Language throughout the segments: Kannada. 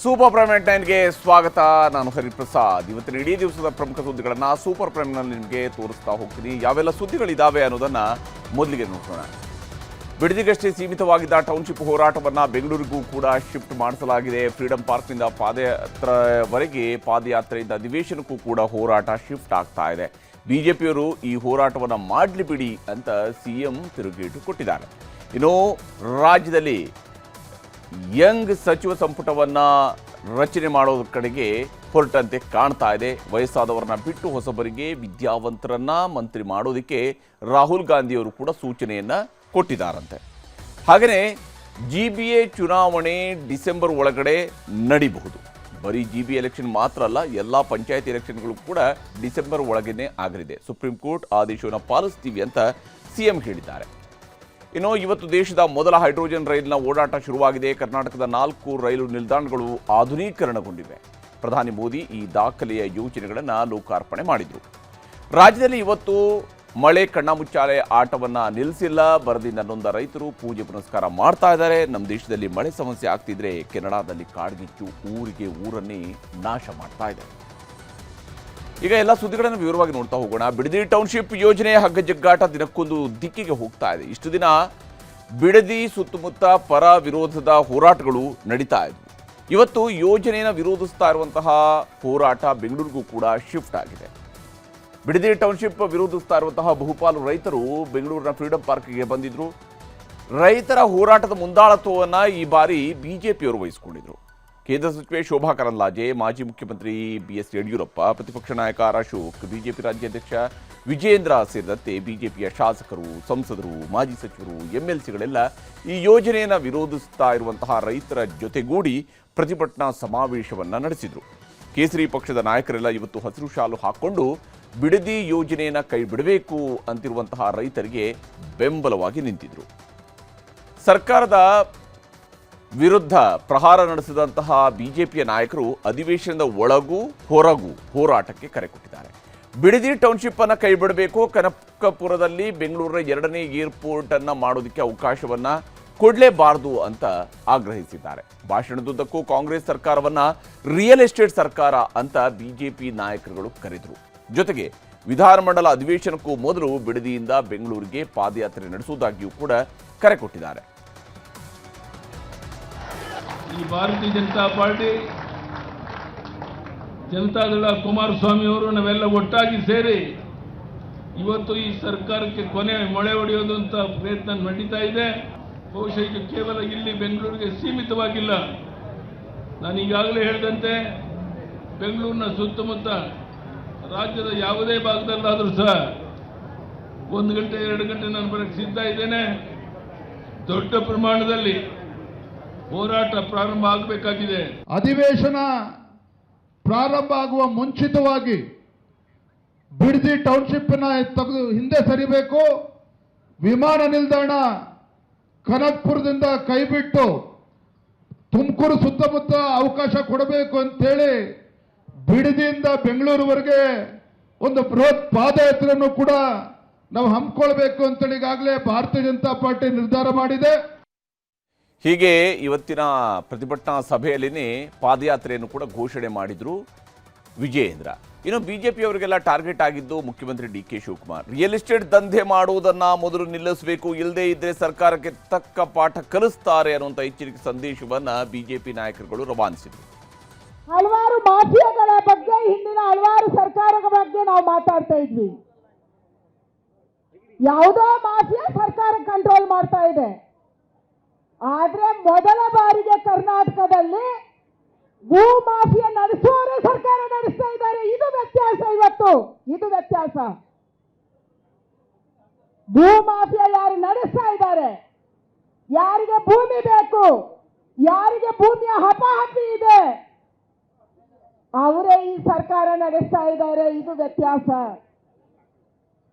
ಸೂಪರ್ ಪ್ರೈಮ್ ನೈನ್ಗೆ ಸ್ವಾಗತ. ನಾನು ಹರಿಪ್ರಸಾದ್. ಇವತ್ತಿನ ಇಡೀ ದಿವಸದ ಪ್ರಮುಖ ಸುದ್ದಿಗಳನ್ನು ಸೂಪರ್ ಪ್ರೈಮ್ನಲ್ಲಿ ನಿಮಗೆ ತೋರಿಸ್ತಾ ಹೋಗ್ತೀನಿ. ಯಾವೆಲ್ಲ ಸುದ್ದಿಗಳಿದ್ದಾವೆ ಅನ್ನೋದನ್ನು ಮೊದಲಿಗೆ ನೋಡೋಣ. ಬಿಡದಿಗಷ್ಟೇ ಸೀಮಿತವಾಗಿದ್ದ ಟೌನ್ಶಿಪ್ ಹೋರಾಟವನ್ನು ಬೆಂಗಳೂರಿಗೂ ಕೂಡ ಶಿಫ್ಟ್ ಮಾಡಿಸಲಾಗಿದೆ. ಫ್ರೀಡಂ ಪಾರ್ಕ್ನಿಂದ ಪಾದಯಾತ್ರೆಯಿಂದ ಅಧಿವೇಶನಕ್ಕೂ ಕೂಡ ಹೋರಾಟ ಶಿಫ್ಟ್ ಆಗ್ತಾ ಇದೆ. ಬಿಜೆಪಿಯವರು ಈ ಹೋರಾಟವನ್ನು ಮಾಡಲಿ ಬಿಡಿ ಅಂತ ಸಿಎಂ ತಿರುಗೇಟು ಕೊಟ್ಟಿದ್ದಾರೆ. ಇನ್ನು ರಾಜ್ಯದಲ್ಲಿ ಯಂಗ್ ಸಚಿವ ಸಂಪುಟವನ್ನು ರಚನೆ ಮಾಡೋದ್ರ ಕಡೆಗೆ ಹೊರಟಂತೆ ಕಾಣ್ತಾ ಇದೆ. ವಯಸ್ಸಾದವರನ್ನ ಬಿಟ್ಟು ಹೊಸಬರಿಗೆ ವಿದ್ಯಾವಂತರನ್ನ ಮಂತ್ರಿ ಮಾಡೋದಕ್ಕೆ ರಾಹುಲ್ ಗಾಂಧಿಯವರು ಕೂಡ ಸೂಚನೆಯನ್ನು ಕೊಟ್ಟಿದ್ದಾರಂತೆ. ಹಾಗೆಯೇ GBA ಚುನಾವಣೆ ಡಿಸೆಂಬರ್ ಒಳಗಡೆ ನಡೀಬಹುದು. ಬರೀ GB ಎಲೆಕ್ಷನ್ ಮಾತ್ರ ಅಲ್ಲ, ಎಲ್ಲ ಪಂಚಾಯತ್ ಎಲೆಕ್ಷನ್ಗಳು ಕೂಡ ಡಿಸೆಂಬರ್ ಒಳಗೇನೆ ಆಗಲಿದೆ. ಸುಪ್ರೀಂ ಕೋರ್ಟ್ ಆದೇಶವನ್ನು ಪಾಲಿಸ್ತೀವಿ ಅಂತ ಸಿಎಂ ಹೇಳಿದ್ದಾರೆ. ಇನ್ನು ಇವತ್ತು ದೇಶದ ಮೊದಲ ಹೈಡ್ರೋಜನ್ ರೈಲಿನ ಓಡಾಟ ಶುರುವಾಗಿದೆ. ಕರ್ನಾಟಕದ 4 ರೈಲು ನಿಲ್ದಾಣಗಳು ಆಧುನೀಕರಣಗೊಂಡಿವೆ. ಪ್ರಧಾನಿ ಮೋದಿ ಈ ದಾಖಲೆಯ ಯೋಜನೆಗಳನ್ನು ಲೋಕಾರ್ಪಣೆ ಮಾಡಿದರು. ರಾಜ್ಯದಲ್ಲಿ ಇವತ್ತು ಮಳೆ ಕಣ್ಣಾಮುಚ್ಚಾಲೆ ಆಟವನ್ನು ನಿಲ್ಲಿಸಿಲ್ಲ. ಬರದಿಂದ ನೊಂದ ರೈತರು ಪೂಜೆ ಪುನಸ್ಕಾರ ಮಾಡ್ತಾ ಇದ್ದಾರೆ. ನಮ್ಮ ದೇಶದಲ್ಲಿ ಮಳೆ ಸಮಸ್ಯೆ ಆಗ್ತಿದ್ರೆ ಕೆನಡಾದಲ್ಲಿ ಕಾಡ್ಗಿಚ್ಚು ಊರನ್ನೇ ನಾಶ ಮಾಡ್ತಾ ಇದೆ. ಈಗ ಎಲ್ಲ ಸುದ್ದಿಗಳನ್ನು ವಿವರವಾಗಿ ನೋಡ್ತಾ ಹೋಗೋಣ. ಬಿಡದಿ ಟೌನ್ಶಿಪ್ ಯೋಜನೆಯ ಹಗ್ಗಜಗ್ಗಾಟ ದಿನಕ್ಕೊಂದು ದಿಕ್ಕಿಗೆ ಹೋಗ್ತಾ ಇದೆ. ಇಷ್ಟು ದಿನ ಬಿಡದಿ ಸುತ್ತಮುತ್ತ ಪರ ವಿರೋಧದ ಹೋರಾಟಗಳು ನಡೀತಾ ಇದ್ವು. ಇವತ್ತು ಯೋಜನೆಯನ್ನು ವಿರೋಧಿಸ್ತಾ ಇರುವಂತಹ ಹೋರಾಟ ಬೆಂಗಳೂರಿಗೂ ಕೂಡ ಶಿಫ್ಟ್ ಆಗಿದೆ. ಬಿಡದಿ ಟೌನ್ಶಿಪ್ ವಿರೋಧಿಸ್ತಾ ಇರುವಂತಹ ಬಹುಪಾಲು ರೈತರು ಬೆಂಗಳೂರಿನ ಫ್ರೀಡಂ ಪಾರ್ಕ್ಗೆ ಬಂದಿದ್ರು. ರೈತರ ಹೋರಾಟದ ಮುಂದಾಳತ್ವವನ್ನು ಈ ಬಾರಿ ಬಿಜೆಪಿಯವರು ವಹಿಸಿಕೊಂಡಿದ್ರು. ಕೇಂದ್ರ ಸಚಿವೆ ಶೋಭಾ ಕರಂದ್ಲಾಜೆ, ಮಾಜಿ ಮುಖ್ಯಮಂತ್ರಿ BS ಯಡಿಯೂರಪ್ಪ, ಪ್ರತಿಪಕ್ಷ ನಾಯಕ ಅಶೋಕ್, ಬಿಜೆಪಿ ರಾಜ್ಯಾಧ್ಯಕ್ಷ ವಿಜೇಂದ್ರ ಸೇರಿದಂತೆ ಬಿಜೆಪಿಯ ಶಾಸಕರು, ಸಂಸದರು, ಮಾಜಿ ಸಚಿವರು, MLCಗಳೆಲ್ಲ ಈ ಯೋಜನೆಯನ್ನು ವಿರೋಧಿಸ್ತಾ ಇರುವಂತಹ ರೈತರ ಜೊತೆಗೂಡಿ ಪ್ರತಿಭಟನಾ ಸಮಾವೇಶವನ್ನು ನಡೆಸಿದರು. ಕೇಸರಿ ಪಕ್ಷದ ನಾಯಕರೆಲ್ಲ ಇವತ್ತು ಹಸಿರು ಶಾಲು ಹಾಕ್ಕೊಂಡು ಬಿಡದಿ ಯೋಜನೆಯನ್ನು ಕೈ ಬಿಡಬೇಕು ಅಂತಿರುವಂತಹ ರೈತರಿಗೆ ಬೆಂಬಲವಾಗಿ ನಿಂತಿದ್ರು. ಸರ್ಕಾರದ ವಿರುದ್ಧ ಪ್ರಹಾರ ನಡೆಸಿದಂತಹ ಬಿಜೆಪಿಯ ನಾಯಕರು ಅಧಿವೇಶನದ ಒಳಗೂ ಹೊರಗೂ ಹೋರಾಟಕ್ಕೆ ಕರೆ ಕೊಟ್ಟಿದ್ದಾರೆ. ಬಿಡದಿ ಟೌನ್ಶಿಪ್ ಅನ್ನು ಕೈ ಬಿಡಬೇಕು, ಕನಕಪುರದಲ್ಲಿ ಬೆಂಗಳೂರಿನ 2ನೇ ಏರ್ಪೋರ್ಟ್ ಅನ್ನು ಮಾಡೋದಕ್ಕೆ ಅವಕಾಶವನ್ನ ಕೊಡಲೇಬಾರದು ಅಂತ ಆಗ್ರಹಿಸಿದ್ದಾರೆ. ಭಾಷಣದುದ್ದಕ್ಕೂ ಕಾಂಗ್ರೆಸ್ ಸರ್ಕಾರವನ್ನ ರಿಯಲ್ ಎಸ್ಟೇಟ್ ಸರ್ಕಾರ ಅಂತ ಬಿಜೆಪಿ ನಾಯಕರುಗಳು ಕರೆದರು. ಜೊತೆಗೆ ವಿಧಾನಮಂಡಲ ಅಧಿವೇಶನಕ್ಕೂ ಮೊದಲು ಬಿಡದಿಯಿಂದ ಬೆಂಗಳೂರಿಗೆ ಪಾದಯಾತ್ರೆ ನಡೆಸುವುದಾಗಿಯೂ ಕೂಡ ಕರೆ ಕೊಟ್ಟಿದ್ದಾರೆ. ಈ ಭಾರತೀಯ ಜನತಾ ಪಾರ್ಟಿ, ಜನತಾದಳ, ಕುಮಾರಸ್ವಾಮಿ ಅವರು ನಾವೆಲ್ಲ ಒಟ್ಟಾಗಿ ಸೇರಿ ಇವತ್ತು ಈ ಸರ್ಕಾರಕ್ಕೆ ಕೊನೆ ಮೊಳೆ ಹೊಡೆಯೋದು ಅಂತ ಪ್ರಯತ್ನ ನಡೀತಾ ಇದೆ. ಬಹುಶಃ ಇದು ಕೇವಲ ಇಲ್ಲಿ ಬೆಂಗಳೂರಿಗೆ ಸೀಮಿತವಾಗಿಲ್ಲ. ನಾನು ಈಗಾಗಲೇ ಹೇಳಿದಂತೆ ಬೆಂಗಳೂರಿನ ಸುತ್ತಮುತ್ತ ರಾಜ್ಯದ ಯಾವುದೇ ಭಾಗದಲ್ಲಾದರೂ ಸಹ 1 ಗಂಟೆ 2 ಗಂಟೆ ನಾನು ಬರಕ್ಕೆ ಸಿದ್ಧ ಇದ್ದೇನೆ. ದೊಡ್ಡ ಪ್ರಮಾಣದಲ್ಲಿ ಹೋರಾಟ ಪ್ರಾರಂಭ ಆಗಬೇಕಾಗಿದೆ. ಅಧಿವೇಶನ ಪ್ರಾರಂಭ ಆಗುವ ಮುಂಚಿತವಾಗಿ ಬಿಡದಿ ಟೌನ್ಶಿಪ್ನ ತೆಗೆದು ಹಿಂದೆ ಸರಿಬೇಕು. ವಿಮಾನ ನಿಲ್ದಾಣ ಕನಕಪುರದಿಂದ ಕೈಬಿಟ್ಟು ತುಮಕೂರು ಸುತ್ತಮುತ್ತ ಅವಕಾಶ ಕೊಡಬೇಕು ಅಂತೇಳಿ ಬಿಡದಿಯಿಂದ ಬೆಂಗಳೂರುವರೆಗೆ ಒಂದು ಬೃಹತ್ ಪಾದಯಾತ್ರೆಯನ್ನು ಕೂಡ ನಾವು ಹಮ್ಮಿಕೊಳ್ಬೇಕು ಅಂತೇಳಿ ಈಗಾಗಲೇ ಭಾರತೀಯ ಜನತಾ ಪಾರ್ಟಿ ನಿರ್ಧಾರ ಮಾಡಿದೆ. ಹೀಗೆ ಇವತ್ತಿನ ಪ್ರತಿಭಟನಾ ಸಭೆಯಲ್ಲಿನೇ ಪಾದಯಾತ್ರೆಯನ್ನು ಕೂಡ ಘೋಷಣೆ ಮಾಡಿದ್ರು ವಿಜಯೇಂದ್ರ. ಇನ್ನು ಬಿಜೆಪಿಯವರಿಗೆಲ್ಲ ಟಾರ್ಗೆಟ್ ಆಗಿದ್ದು ಮುಖ್ಯಮಂತ್ರಿ DK ಶಿವಕುಮಾರ್. ರಿಯಲ್ ಎಸ್ಟೇಟ್ ದಂಧೆ ಮಾಡುವುದನ್ನ ಮೊದಲು ನಿಲ್ಲಿಸಬೇಕು, ಇಲ್ಲದೇ ಇದ್ರೆ ಸರ್ಕಾರಕ್ಕೆ ತಕ್ಕ ಪಾಠ ಕಲಿಸ್ತಾರೆ ಅನ್ನುವಂಥ ಎಚ್ಚರಿಕೆ ಸಂದೇಶವನ್ನ ಬಿಜೆಪಿ ನಾಯಕರುಗಳು ರವಾನಿಸಿದರು. ಹಲವಾರು ಮಾಫಿಯಾಗಳ ಬಗ್ಗೆ, ಹಿಂದಿನ ಹಲವಾರು ಸರ್ಕಾರದ ಬಗ್ಗೆ ನಾವು ಮಾತಾಡ್ತಾ ಇದ್ವಿ. ಯಾವುದೋ ಮಾಫಿಯಾ ಸರ್ಕಾರ ಕಂಟ್ರೋಲ್ ಮಾಡ್ತಾ ಇದೆ. ಆದ್ರೆ ಮೊದಲ ಬಾರಿಗೆ ಕರ್ನಾಟಕದಲ್ಲಿ ಭೂ ಮಾಫಿಯಾ ನಡೆಸುವವರೇ ಸರ್ಕಾರ ನಡೆಸ್ತಾ ಇದ್ದಾರೆ. ಇದು ವ್ಯತ್ಯಾಸ. ಇವತ್ತು ಇದು ವ್ಯತ್ಯಾಸ. ಭೂ ಮಾಫಿಯಾ ಯಾರು ನಡೆಸ್ತಾ ಇದ್ದಾರೆ, ಯಾರಿಗೆ ಭೂಮಿ ಬೇಕು, ಯಾರಿಗೆ ಭೂಮಿಯ ಹಪಾಹಪಿ ಇದೆ, ಅವರೇ ಈ ಸರ್ಕಾರ ನಡೆಸ್ತಾ ಇದ್ದಾರೆ. ಇದು ವ್ಯತ್ಯಾಸ.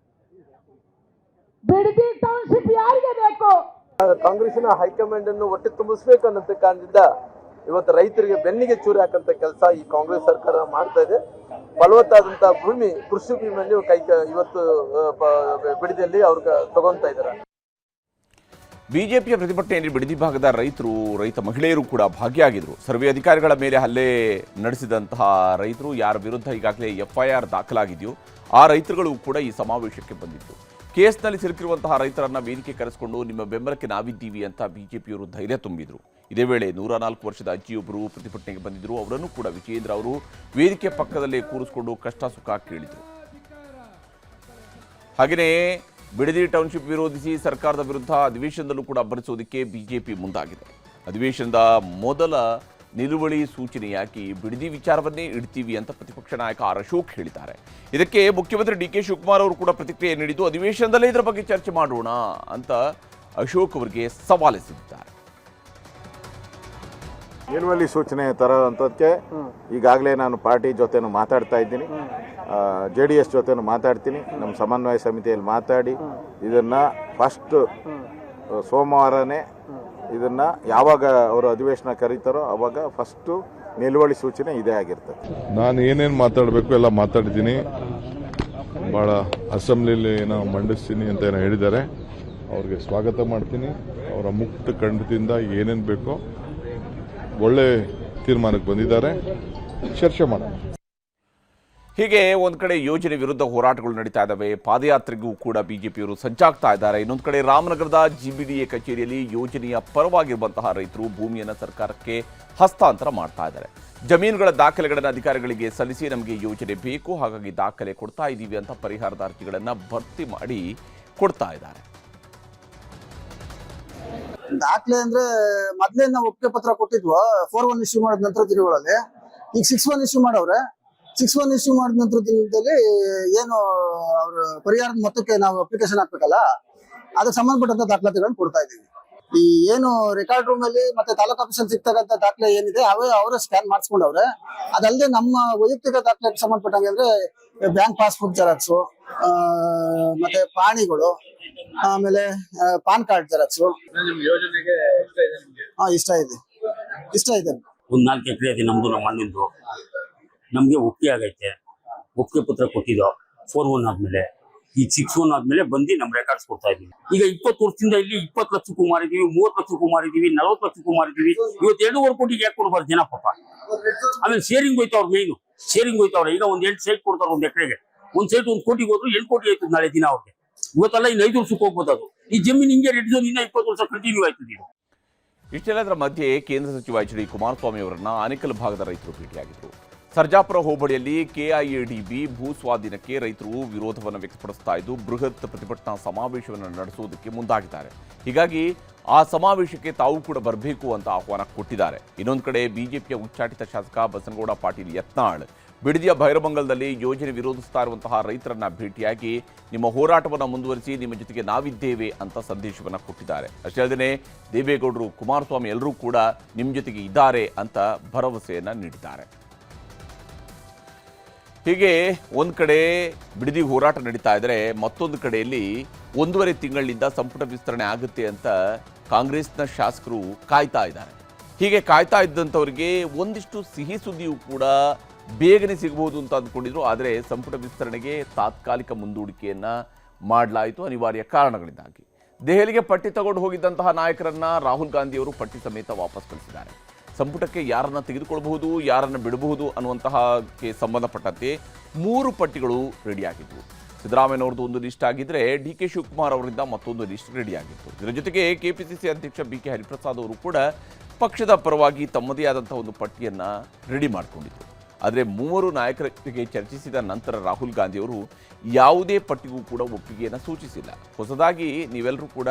ಬಿಡದಿ ಟೌನ್ಶಿಪ್ ಯಾರಿಗೆ ಬೇಕು? ಕಾಂಗ್ರೆಸ್ನ ಹೈಕಮಾಂಡ್ ಅನ್ನು ಹೊಟ್ಟೆ ತುಂಬಿಸಬೇಕು ಅನ್ನೋ ಕಾರಣದಿಂದ ಇವತ್ತು ರೈತರಿಗೆ ಬೆನ್ನಿಗೆ ಚೂರಿ ಹಾಕಂತ ಕೆಲಸ ಈ ಕಾಂಗ್ರೆಸ್ ಸರ್ಕಾರ ಮಾಡ್ತಾ ಇದೆ. ಫಲವತ್ತಾದಂತಹ ಭೂಮಿ, ಕೃಷಿ ಭೂಮಿಯನ್ನು ಇವತ್ತು ಬಿಡದಿಯಲ್ಲಿ ಅವ್ರಿಗೆ ತಗೊಂತಾ ಇದ್ದಾರೆ. ಬಿಜೆಪಿಯ ಪ್ರತಿಭಟನೆಯಲ್ಲಿ ಬಿಡದಿ ಭಾಗದ ರೈತ ಮಹಿಳೆಯರು ಕೂಡ ಭಾಗಿಯಾಗಿದ್ದರು. ಸರ್ವೆ ಅಧಿಕಾರಿಗಳ ಮೇಲೆ ಹಲ್ಲೆ ನಡೆಸಿದಂತಹ ರೈತರು ಯಾರ ವಿರುದ್ಧ ಈಗಾಗಲೇ ಎಫ್ಐಆರ್ ದಾಖಲಾಗಿದೆಯೋ ಆ ರೈತರುಗಳು ಕೂಡ ಈ ಸಮಾವೇಶಕ್ಕೆ ಬಂದಿತ್ತು. ಕೇಸ್ನಲ್ಲಿ ಸಿಲುಕಿರುವಂತಹ ರೈತರನ್ನ ವೇದಿಕೆ ಕರೆಸಿಕೊಂಡು ನಿಮ್ಮ ಬೆಂಬಲಕ್ಕೆ ನಾವಿದ್ದೀವಿ ಅಂತ ಬಿಜೆಪಿಯವರು ಧೈರ್ಯ ತುಂಬಿದ್ರು. ಇದೇ ವೇಳೆ 104 ವರ್ಷದ ಅಜ್ಜಿಯೊಬ್ಬರು ಪ್ರತಿಭಟನೆಗೆ ಬಂದಿದ್ದರು. ಅವರನ್ನು ಕೂಡ ವಿಜಯೇಂದ್ರ ಅವರು ವೇದಿಕೆ ಪಕ್ಕದಲ್ಲೇ ಕೂರಿಸಿಕೊಂಡು ಕಷ್ಟ ಸುಖ ಕೇಳಿದರು. ಹಾಗೆಯೇ ಬಿಡದಿ ಟೌನ್ಶಿಪ್ ವಿರೋಧಿಸಿ ಸರ್ಕಾರದ ವಿರುದ್ಧ ಅಧಿವೇಶನದಲ್ಲೂ ಕೂಡ ಅಬ್ಬರಿಸೋದಕ್ಕೆ ಬಿಜೆಪಿ ಮುಂದಾಗಿದೆ. ಅಧಿವೇಶನದ ಮೊದಲ ನಿಲುವಳಿ ಸೂಚನೆಯಾಗಿ ಬಿಡದಿ ವಿಚಾರವನ್ನೇ ಇಡ್ತೀವಿ ಅಂತ ಪ್ರತಿಪಕ್ಷ ನಾಯಕ ಆರ್ ಅಶೋಕ್ ಹೇಳಿದ್ದಾರೆ. ಇದಕ್ಕೆ ಮುಖ್ಯಮಂತ್ರಿ ಡಿ ಕೆ ಶಿವಕುಮಾರ್ ಅವರು ಕೂಡ ಪ್ರತಿಕ್ರಿಯೆ ನೀಡಿದ್ದು ಅಧಿವೇಶನದಲ್ಲೇ ಇದರ ಬಗ್ಗೆ ಚರ್ಚೆ ಮಾಡೋಣ ಅಂತ ಅಶೋಕ್ ಅವರಿಗೆ ಸವಾಲೆಸೆದಿದ್ದಾರೆ. ನಿಲುವಳಿ ಸೂಚನೆ ತರೋಂಥದ್ದಕ್ಕೆ ಈಗಾಗಲೇ ನಾನು ಪಾರ್ಟಿ ಜೊತೆನೂ ಮಾತಾಡ್ತಾ ಇದ್ದೀನಿ, JDS ಜೊತೆನೂ ಮಾತಾಡ್ತೀನಿ, ನಮ್ಮ ಸಮನ್ವಯ ಸಮಿತಿಯಲ್ಲಿ ಮಾತಾಡಿ ಇದನ್ನು ಫಸ್ಟ್ ಸೋಮವಾರನೇ ಇದನ್ನು ಯಾವಾಗ ಅವರು ಅಧಿವೇಶನ ಕರೀತಾರೋ ಆವಾಗ ಫಸ್ಟು ನಿಲುವಳಿ ಸೂಚನೆ ಇದೇ ಆಗಿರ್ತದೆ. ನಾನು ಏನೇನು ಮಾತಾಡಬೇಕು ಎಲ್ಲ ಮಾತಾಡಿದ್ದೀನಿ. ಭಾಳ ಅಸೆಂಬ್ಲಿಲಿ ಏನೋ ಮಂಡಿಸ್ತೀನಿ ಅಂತ ಏನೋ ಹೇಳಿದ್ದಾರೆ. ಅವ್ರಿಗೆ ಸ್ವಾಗತ ಮಾಡ್ತೀನಿ. ಅವರ ಮುಕ್ತ ಖಂಡದಿಂದ ಏನೇನು ಬೇಕೋ ಒಳ್ಳೆ ತೀರ್ಮಾನಕ್ಕೆ ಬಂದಿದ್ದಾರೆ, ಚರ್ಚೆ ಮಾಡೋಣ. ಹೀಗೆ ಒಂದು ಕಡೆ ಯೋಜನೆ ವಿರುದ್ಧ ಹೋರಾಟಗಳು ನಡೀತಾ ಇದ್ದಾವೆ. ಪಾದಯಾತ್ರೆಗೂ ಕೂಡ ಬಿಜೆಪಿಯವರು ಸಜ್ಜಾಗ್ತಾ ಇದ್ದಾರೆ. ಇನ್ನೊಂದು ಕಡೆ ರಾಮನಗರದ GBDA ಕಚೇರಿಯಲ್ಲಿ ಯೋಜನೆಯ ಪರವಾಗಿರುವಂತಹ ರೈತರು ಭೂಮಿಯನ್ನು ಸರ್ಕಾರಕ್ಕೆ ಹಸ್ತಾಂತರ ಮಾಡ್ತಾ ಇದ್ದಾರೆ. ಜಮೀನುಗಳ ದಾಖಲೆಗಳನ್ನು ಅಧಿಕಾರಿಗಳಿಗೆ ಸಲ್ಲಿಸಿ ನಮಗೆ ಯೋಜನೆ ಬೇಕು, ಹಾಗಾಗಿ ದಾಖಲೆ ಕೊಡ್ತಾ ಇದ್ದೀವಿ ಅಂತ ಪರಿಹಾರದ ಅರ್ಜಿಗಳನ್ನು ಭರ್ತಿ ಮಾಡಿ ಕೊಡ್ತಾ ಇದ್ದಾರೆ. ದಾಖಲೆ ಅಂದ್ರೆ ಮೊದ್ಲೇ ನಾವು ಒಪ್ಪಿಗೆ ಪತ್ರ ಕೊಟ್ಟಿದ್ವು 4-1 ಇಶ್ಯೂ ಮಾಡಿದ ನಂತರ ದಿನಗಳಲ್ಲಿ. ಈಗ 6-1 ಇಶ್ಯೂ ಮಾಡವ್ರೆ. 6-1 ಇಶ್ಯೂ ಮಾಡಿದ ನಂತರ ದಿನದಲ್ಲಿ ಏನು ಅವ್ರ ಪರಿಹಾರದ ಮೊತ್ತಕ್ಕೆ ನಾವು ಅಪ್ಲಿಕೇಶನ್ ಹಾಕ್ಬೇಕಲ್ಲ, ಅದಕ್ಕೆ ಸಂಬಂಧಪಟ್ಟಂತ ದಾಖಲಾತಿಗಳನ್ನ ಕೊಡ್ತಾ ಇದೀವಿ. ಈ ಏನು ರೆಕಾರ್ಡ್ ರೂಮ್ ಅಲ್ಲಿ ಮತ್ತೆ ತಾಲೂಕು ಆಫೀಸಲ್ಲಿ ಸಿಗ್ತಕ್ಕಂಥ ದಾಖಲೆ ಏನಿದೆ ಅವರೇ ಸ್ಕ್ಯಾನ್ ಮಾಡಿಸ್ಕೊಂಡವ್ರೆ. ಅದಲ್ಲದೆ ನಮ್ಮ ವೈಯಕ್ತಿಕ ದಾಖಲೆಗೆ ಸಂಬಂಧಪಟ್ಟಂಗೆ ಅಂದ್ರೆ ಬ್ಯಾಂಕ್ ಪಾಸ್ಬುಕ್ ಜೆರಾಕ್ಸು, ಮತ್ತೆ ಪಾಣಿಗಳು, ಆಮೇಲೆ ಪಾನ್ ಕಾರ್ಡ್ ಜೆರಾಕ್ಸು. ಇಷ್ಟ ಇದೆ. ಒಂದ್ 4 ಎಕರೆ ಇದೆ ನಮ್ದು, ನಮ್ಮ ಮಣ್ಣಿಂದು. ನಮ್ಗೆ ಒಪ್ಪಿಗೆ ಆಗೈತೆ, ಒಪ್ಪಿಗೆ ಪತ್ರ ಕೊಟ್ಟಿದ್ದೋ 4-1 ಆದ್ಮೇಲೆ. ಈಗ 6-1 ಆದ್ಮೇಲೆ ಬಂದು ನಮ್ ರೆಕಾರ್ಡ್ಸ್ ಕೊಡ್ತಾ ಇದೀವಿ. ಈಗ 20 ವರ್ಷದಿಂದ ಇಲ್ಲಿ 20 ಲಕ್ಷಕ್ಕೂ ಮಾರಿದೀವಿ, 30 ಲಕ್ಷಕ್ಕೂ ಮಾರಿದೀವಿ, 40 ಲಕ್ಷಕ್ಕೂ ಮಾರಿದೀವಿ. ಇವತ್ತು 2.5 ಕೋಟಿಗೆ ಯಾಕೆ ಕೊಡ್ಬಾರ್ದು ಜನ ಪಾಪ? ಆಮೇಲೆ ಶೇರಿಂಗ್ ಹೋಯ್ತವ್ರ, ಮೇಯ್ನು ಶೇರಿಂಗ್ ಹೋಯ್ತವ್ರ. ಈಗ ಒಂದ್ 8 ಸೈಟ್ ಕೊಡ್ತಾರ, ಒಂದ್ ಎಕರೆಗೆ ಒಂದ್ ಸೈಟ್ 1 ಕೋಟಿಗೆ ಹೋದ್ರು 8 ಕೋಟಿ ಆಯ್ತದ ನಾಳೆ ದಿನ ಅವ್ರಿಗೆ. ಇವತ್ತೆಲ್ಲ ಇನ್ನು 5 ವರ್ಷಕ್ಕೆ ಹೋಗ್ಬೋದು. ಅದು ಈ ಜಮೀನು ಹಿಂಗೆ ರೆಡ್ ಝೋನ್ ಇನ್ನ 20 ವರ್ಷ ಕಂಟಿನ್ಯೂ ಆಯ್ತದೆ. ಇಷ್ಟೆಲ್ಲದರ ಮಧ್ಯೆ ಕೇಂದ್ರ ಸಚಿವ HD ಕುಮಾರಸ್ವಾಮಿ ಅವರನ್ನ ಆನೇಕಲ್ ಭಾಗದ ರೈತರು ಭೇಟಿಯಾಗಿದ್ದರು. ಸರ್ಜಾಪುರ ಹೋಬಳಿಯಲ್ಲಿ KIADB ಭೂ ಸ್ವಾಧೀನಕ್ಕೆ ರೈತರು ವಿರೋಧವನ್ನು ವ್ಯಕ್ತಪಡಿಸ್ತಾ ಇದ್ದು ಬೃಹತ್ ಪ್ರತಿಭಟನಾ ಸಮಾವೇಶವನ್ನು ನಡೆಸುವುದಕ್ಕೆ ಮುಂದಾಗಿದ್ದಾರೆ. ಹೀಗಾಗಿ ಆ ಸಮಾವೇಶಕ್ಕೆ ತಾವು ಕೂಡ ಬರಬೇಕು ಅಂತ ಆಹ್ವಾನ ಕೊಟ್ಟಿದ್ದಾರೆ. ಇನ್ನೊಂದು ಕಡೆ ಬಿಜೆಪಿಯ ಉಚ್ಚಾಟಿತ ಶಾಸಕ ಬಸನಗೌಡ ಪಾಟೀಲ್ ಯತ್ನಾಳ್ ಬಿಡದಿಯ ಭೈರಮಂಗಲದಲ್ಲಿ ಯೋಜನೆ ವಿರೋಧಿಸ್ತಾ ಇರುವಂತಹ ರೈತರನ್ನ ಭೇಟಿಯಾಗಿ ನಿಮ್ಮ ಹೋರಾಟವನ್ನು ಮುಂದುವರಿಸಿ, ನಿಮ್ಮ ಜೊತೆಗೆ ನಾವಿದ್ದೇವೆ ಅಂತ ಸಂದೇಶವನ್ನು ಕೊಟ್ಟಿದ್ದಾರೆ. ಅಷ್ಟೇ ಅಲ್ಲದೆ ದೇವೇಗೌಡರು, ಕುಮಾರಸ್ವಾಮಿ ಎಲ್ಲರೂ ಕೂಡ ನಿಮ್ಮ ಜೊತೆಗೆ ಇದ್ದಾರೆ ಅಂತ ಭರವಸೆಯನ್ನು ನೀಡಿದ್ದಾರೆ. ಹೀಗೆ ಒಂದು ಕಡೆ ಬಿಡದಿ ಹೋರಾಟ ನಡೀತಾ ಇದ್ದರೆ, ಮತ್ತೊಂದು ಕಡೆಯಲ್ಲಿ 1.5 ತಿಂಗಳಿಂದ ಸಂಪುಟ ವಿಸ್ತರಣೆ ಆಗುತ್ತೆ ಅಂತ ಕಾಂಗ್ರೆಸ್ನ ಶಾಸಕರು ಕಾಯ್ತಾ ಇದ್ದಾರೆ. ಹೀಗೆ ಕಾಯ್ತಾ ಇದ್ದಂಥವರಿಗೆ ಒಂದಿಷ್ಟು ಸಿಹಿ ಸುದ್ದಿಯೂ ಕೂಡ ಬೇಗನೆ ಸಿಗಬಹುದು ಅಂತ ಅಂದ್ಕೊಂಡಿದ್ರು. ಆದರೆ ಸಂಪುಟ ವಿಸ್ತರಣೆಗೆ ತಾತ್ಕಾಲಿಕ ಮುಂದೂಡಿಕೆಯನ್ನು ಮಾಡಲಾಯಿತು ಅನಿವಾರ್ಯ ಕಾರಣಗಳಿಂದಾಗಿ. ದೆಹಲಿಗೆ ಪಟ್ಟಿ ತಗೊಂಡು ಹೋಗಿದ್ದಂತಹ ನಾಯಕರನ್ನ ರಾಹುಲ್ ಗಾಂಧಿಯವರು ಪಟ್ಟಿ ಸಮೇತ ವಾಪಸ್ ಕಳಿಸಿದ್ದಾರೆ. ಸಂಪುಟಕ್ಕೆ ಯಾರನ್ನು ತೆಗೆದುಕೊಳ್ಳಬಹುದು, ಯಾರನ್ನು ಬಿಡಬಹುದು ಅನ್ನುವಂತಹಕ್ಕೆ ಸಂಬಂಧಪಟ್ಟಂತೆ 3 ಪಟ್ಟಿಗಳು ರೆಡಿಯಾಗಿದ್ವು. ಸಿದ್ದರಾಮಯ್ಯನವ್ರದ್ದು ಒಂದು ಲಿಸ್ಟ್ ಆಗಿದ್ದರೆ DK ಶಿವಕುಮಾರ್ ಅವರಿಂದ ಮತ್ತೊಂದು ಲಿಸ್ಟ್ ರೆಡಿಯಾಗಿತ್ತು. ಇದರ ಜೊತೆಗೆ KPCC ಅಧ್ಯಕ್ಷ BK ಹರಿಪ್ರಸಾದ್ ಅವರು ಕೂಡ ಪಕ್ಷದ ಪರವಾಗಿ ತಮ್ಮದೇ ಆದಂತಹ ಒಂದು ಪಟ್ಟಿಯನ್ನು ರೆಡಿ ಮಾಡಿಕೊಂಡಿದ್ರು. ಆದರೆ 3 ನಾಯಕರಿಗೆ ಚರ್ಚಿಸಿದ ನಂತರ ರಾಹುಲ್ ಗಾಂಧಿಯವರು ಯಾವುದೇ ಪಟ್ಟಿಗೂ ಕೂಡ ಒಪ್ಪಿಗೆಯನ್ನು ಸೂಚಿಸಿಲ್ಲ. ಹೊಸದಾಗಿ ನೀವೆಲ್ಲರೂ ಕೂಡ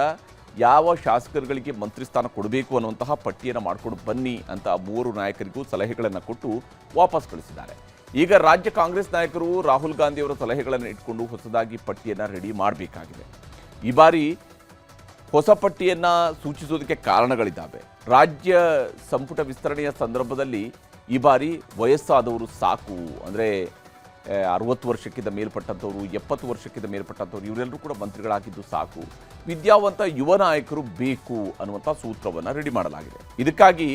ಯಾವ ಶಾಸಕರುಗಳಿಗೆ ಮಂತ್ರಿ ಸ್ಥಾನ ಕೊಡಬೇಕು ಅನ್ನುವಂತಹ ಪಟ್ಟಿಯನ್ನು ಮಾಡಿಕೊಂಡು ಬನ್ನಿ ಅಂತ 3 ನಾಯಕರಿಗೂ ಸಲಹೆಗಳನ್ನು ಕೊಟ್ಟು ವಾಪಸ್ ಕಳಿಸಿದ್ದಾರೆ. ಈಗ ರಾಜ್ಯ ಕಾಂಗ್ರೆಸ್ ನಾಯಕರು ರಾಹುಲ್ ಗಾಂಧಿಯವರ ಸಲಹೆಗಳನ್ನು ಇಟ್ಕೊಂಡು ಹೊಸದಾಗಿ ಪಟ್ಟಿಯನ್ನು ರೆಡಿ ಮಾಡಬೇಕಾಗಿದೆ. ಈ ಬಾರಿ ಹೊಸ ಪಟ್ಟಿಯನ್ನು ಸೂಚಿಸೋದಕ್ಕೆ ಕಾರಣಗಳಿದ್ದಾವೆ. ರಾಜ್ಯ ಸಂಪುಟ ವಿಸ್ತರಣೆಯ ಸಂದರ್ಭದಲ್ಲಿ ಈ ಬಾರಿ ವಯಸ್ಸಾದವರು ಸಾಕು, ಅಂದರೆ 60 ವರ್ಷಕ್ಕಿಂತ ಮೇಲ್ಪಟ್ಟಂಥವ್ರು, 70 ವರ್ಷಕ್ಕಿಂತ ಮೇಲ್ಪಟ್ಟಂಥವ್ರು ಇವರೆಲ್ಲರೂ ಕೂಡ ಮಂತ್ರಿಗಳಾಗಿದ್ದು ಸಾಕು, ವಿದ್ಯಾವಂತ ಯುವ ನಾಯಕರು ಬೇಕು ಅನ್ನುವಂಥ ಸೂತ್ರವನ್ನು ರೆಡಿ ಮಾಡಲಾಗಿದೆ. ಇದಕ್ಕಾಗಿ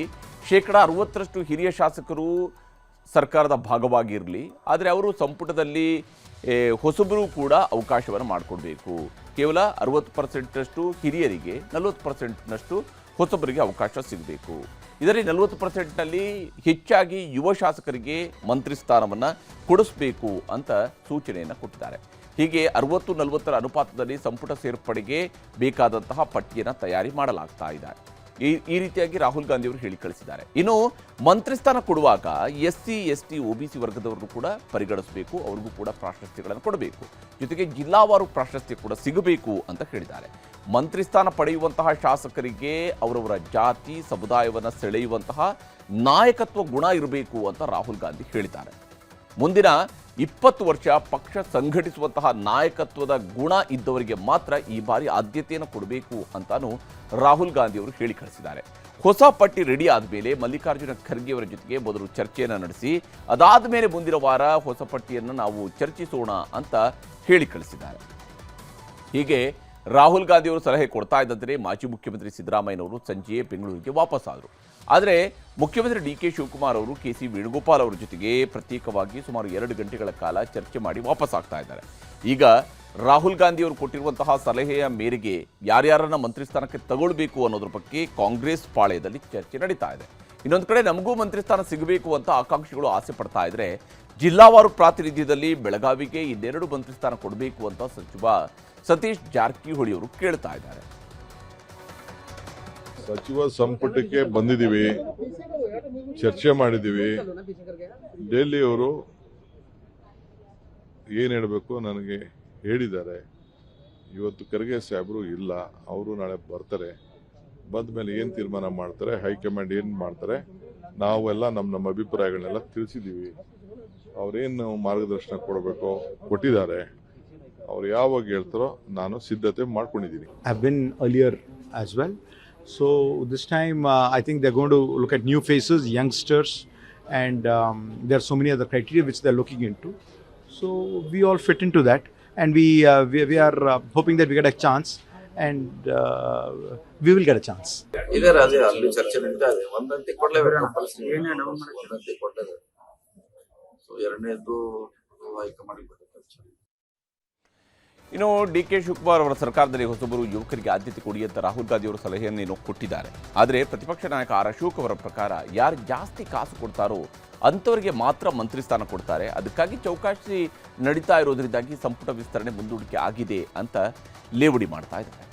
60% ಹಿರಿಯ ಶಾಸಕರು ಸರ್ಕಾರದ ಭಾಗವಾಗಿರಲಿ, ಆದರೆ ಅವರು ಸಂಪುಟದಲ್ಲಿ ಹೊಸಬರು ಕೂಡ ಅವಕಾಶವನ್ನು ಮಾಡಿಕೊಡ್ಬೇಕು. ಕೇವಲ 60%ನಷ್ಟು ಹಿರಿಯರಿಗೆ, 40%ನಷ್ಟು ಹೊಸಬರಿಗೆ ಅವಕಾಶ ಸಿಗಬೇಕು. ಇದರಲ್ಲಿ 40%ನಲ್ಲಿ ಹೆಚ್ಚಾಗಿ ಯುವ ಶಾಸಕರಿಗೆ ಮಂತ್ರಿ ಸ್ಥಾನವನ್ನು ಕೊಡಿಸಬೇಕು ಅಂತ ಸೂಚನೆಯನ್ನು ಕೊಟ್ಟಿದ್ದಾರೆ. ಹೀಗೆ 60-40 ಅನುಪಾತದಲ್ಲಿ ಸಂಪುಟ ಸೇರ್ಪಡೆಗೆ ಬೇಕಾದಂತಹ ಪಟ್ಟಿಯನ್ನು ತಯಾರಿ ಮಾಡಲಾಗ್ತಾ ಇದೆ. ಈ ರೀತಿಯಾಗಿ ರಾಹುಲ್ ಗಾಂಧಿ ಅವರು ಹೇಳಿ ಕಳಿಸಿದ್ದಾರೆ. ಇನ್ನು ಮಂತ್ರಿ ಸ್ಥಾನ ಕೊಡುವಾಗ SC, ST, OBC ವರ್ಗದವರಿಗೂ ಕೂಡ ಪರಿಗಣಿಸಬೇಕು, ಅವ್ರಿಗೂ ಕೂಡ ಪ್ರಾಶಸ್ತ್ಯಗಳನ್ನು ಕೊಡಬೇಕು, ಜೊತೆಗೆ ಜಿಲ್ಲಾವಾರು ಪ್ರಾಶಸ್ತ್ಯ ಕೂಡ ಸಿಗಬೇಕು ಅಂತ ಹೇಳಿದ್ದಾರೆ. ಮಂತ್ರಿ ಸ್ಥಾನ ಪಡೆಯುವಂತಹ ಶಾಸಕರಿಗೆ ಅವರವರ ಜಾತಿ ಸಮುದಾಯವನ್ನು ಸೆಳೆಯುವಂತಹ ನಾಯಕತ್ವ ಗುಣ ಇರಬೇಕು ಅಂತ ರಾಹುಲ್ ಗಾಂಧಿ ಹೇಳಿದ್ದಾರೆ. ಮುಂದಿನ 20 ವರ್ಷ ಪಕ್ಷ ಸಂಘಟಿಸುವಂತಹ ನಾಯಕತ್ವದ ಗುಣ ಇದ್ದವರಿಗೆ ಮಾತ್ರ ಈ ಬಾರಿ ಆದ್ಯತೆಯನ್ನು ಕೊಡಬೇಕು ಅಂತಾನು ರಾಹುಲ್ ಗಾಂಧಿ ಅವರು ಹೇಳಿ ಕಳಿಸಿದ್ದಾರೆ. ಹೊಸ ಪಟ್ಟಿ ರೆಡಿ ಆದಮೇಲೆ ಮಲ್ಲಿಕಾರ್ಜುನ ಖರ್ಗೆ ಅವರ ಜೊತೆಗೆ ಮೊದಲು ಚರ್ಚೆಯನ್ನು ನಡೆಸಿ ಅದಾದ ಮೇಲೆ ಮುಂದಿನ ವಾರ ಹೊಸ ಪಟ್ಟಿಯನ್ನು ನಾವು ಚರ್ಚಿಸೋಣ ಅಂತ ಹೇಳಿ ಕಳಿಸಿದ್ದಾರೆ. ಹೀಗೆ ರಾಹುಲ್ ಗಾಂಧಿ ಅವರು ಸಲಹೆ ಕೊಡ್ತಾ ಇದ್ದಂತೆ ಮಾಜಿ ಮುಖ್ಯಮಂತ್ರಿ ಸಿದ್ದರಾಮಯ್ಯನವರು ಸಂಜೆಯೇ ಬೆಂಗಳೂರಿಗೆ ವಾಪಸ್ಸಾದರು. ಆದರೆ ಮುಖ್ಯಮಂತ್ರಿ DK ಶಿವಕುಮಾರ್ ಅವರು KC ವೇಣುಗೋಪಾಲ್ ಅವರ ಜೊತೆಗೆ ಪ್ರತ್ಯೇಕವಾಗಿ ಸುಮಾರು 2 ಗಂಟೆಗಳ ಕಾಲ ಚರ್ಚೆ ಮಾಡಿ ವಾಪಸ್ಸಾಗ್ತಾ ಇದ್ದಾರೆ. ಈಗ ರಾಹುಲ್ ಗಾಂಧಿ ಅವರು ಕೊಟ್ಟಿರುವಂತಹ ಸಲಹೆಯ ಮೇರೆಗೆ ಯಾರ್ಯಾರನ್ನ ಮಂತ್ರಿ ಸ್ಥಾನಕ್ಕೆ ತಗೊಳ್ಬೇಕು ಅನ್ನೋದ್ರ ಬಗ್ಗೆ ಕಾಂಗ್ರೆಸ್ ಪಾಳೆಯದಲ್ಲಿ ಚರ್ಚೆ ನಡೀತಾ ಇದೆ. ಇನ್ನೊಂದು ಕಡೆ ನಮಗೂ ಮಂತ್ರಿ ಸ್ಥಾನ ಸಿಗಬೇಕು ಅಂತ ಆಕಾಂಕ್ಷಿಗಳು ಆಸೆ ಪಡ್ತಾ ಇದ್ರೆ, ಜಿಲ್ಲಾವಾರು ಪ್ರಾತಿನಿಧ್ಯದಲ್ಲಿ ಬೆಳಗಾವಿಗೆ 2 ಮಂತ್ರಿ ಸ್ಥಾನ ಕೊಡಬೇಕು ಅಂತ ಸಚಿವ ಸತೀಶ್ ಜಾರಕಿಹೊಳಿ ಅವರು ಕೇಳ್ತಾ ಇದ್ದಾರೆ. ಸಚಿವ ಸಂಪುಟಕ್ಕೆ ಬಂದಿದ್ದೀವಿ, ಚರ್ಚೆ ಮಾಡಿದ್ದೀವಿ. ಡೆಲ್ಲಿ ಅವರು ಏನು ಹೇಳಬೇಕು ನನಗೆ ಹೇಳಿದ್ದಾರೆ. ಇವತ್ತು ಖರ್ಗೆ ಸಾಹೇಬರು ಇಲ್ಲ, ಅವರು ನಾಳೆ ಬರ್ತಾರೆ. ಬಂದ ಮೇಲೆ ಏನು ತೀರ್ಮಾನ ಮಾಡ್ತಾರೆ, ಹೈಕಮಾಂಡ್ ಏನು ಮಾಡ್ತಾರೆ, ನಾವೆಲ್ಲ ನಮ್ಮ ಅಭಿಪ್ರಾಯಗಳನ್ನೆಲ್ಲ ತಿಳಿಸಿದ್ದೀವಿ. ಅವರೇನು ಮಾರ್ಗದರ್ಶನ ಕೊಡಬೇಕೋ ಕೊಟ್ಟಿದ್ದಾರೆ. ಅವ್ರು ಯಾವಾಗ ಹೇಳ್ತಾರೋ ನಾನು ಸಿದ್ಧತೆ ಮಾಡ್ಕೊಂಡಿದ್ದೀನಿ. I've been earlier as well. So this time I think they're going to look at new faces, youngsters, and there are so many other criteria which they're looking into. So we all fit into that, and we are hoping that we get a chance, and we will get a chance. ಈಗ ರಾಜೇ ಅಲ್ಲಿ ಚರ್ಚೆ ನಡೀತಾ ಇದೆ. ಒಂದಂತಿ ಕೊಡಲೇಬೇಕು, ಒಂದಂತಿ ಕೊಡಲೇಬೇಕು. ಸೊ ಎರಡನೇದು ಹೈಕಮಾಂಡ್ ಕೊಡಬೇಕು. ಇನ್ನು DK ಶಿವಕುಮಾರ್ ಅವರ ಸರ್ಕಾರದಲ್ಲಿ ಹೊಸಬರು ಯುವಕರಿಗೆ ಆದ್ಯತೆ ಕೊಡಿ ಅಂತ ರಾಹುಲ್ ಗಾಂಧಿ ಅವರು ಸಲಹೆಯನ್ನು ಕೊಟ್ಟಿದ್ದಾರೆ. ಆದರೆ ಪ್ರತಿಪಕ್ಷ ನಾಯಕ R. ಅಶೋಕ್ ಅವರ ಪ್ರಕಾರ ಯಾರು ಜಾಸ್ತಿ ಕಾಸು ಕೊಡ್ತಾರೋ ಅಂಥವರಿಗೆ ಮಾತ್ರ ಮಂತ್ರಿ ಸ್ಥಾನ ಕೊಡ್ತಾರೆ. ಅದಕ್ಕಾಗಿ ಚೌಕಾಶಿ ನಡೀತಾ ಇರೋದ್ರಿಂದಾಗಿ ಸಂಪುಟ ವಿಸ್ತರಣೆ ಮುಂದೂಡಿಕೆ ಆಗಿದೆ ಅಂತ ಲೇವಡಿ ಮಾಡ್ತಾ ಇದ್ದಾರೆ.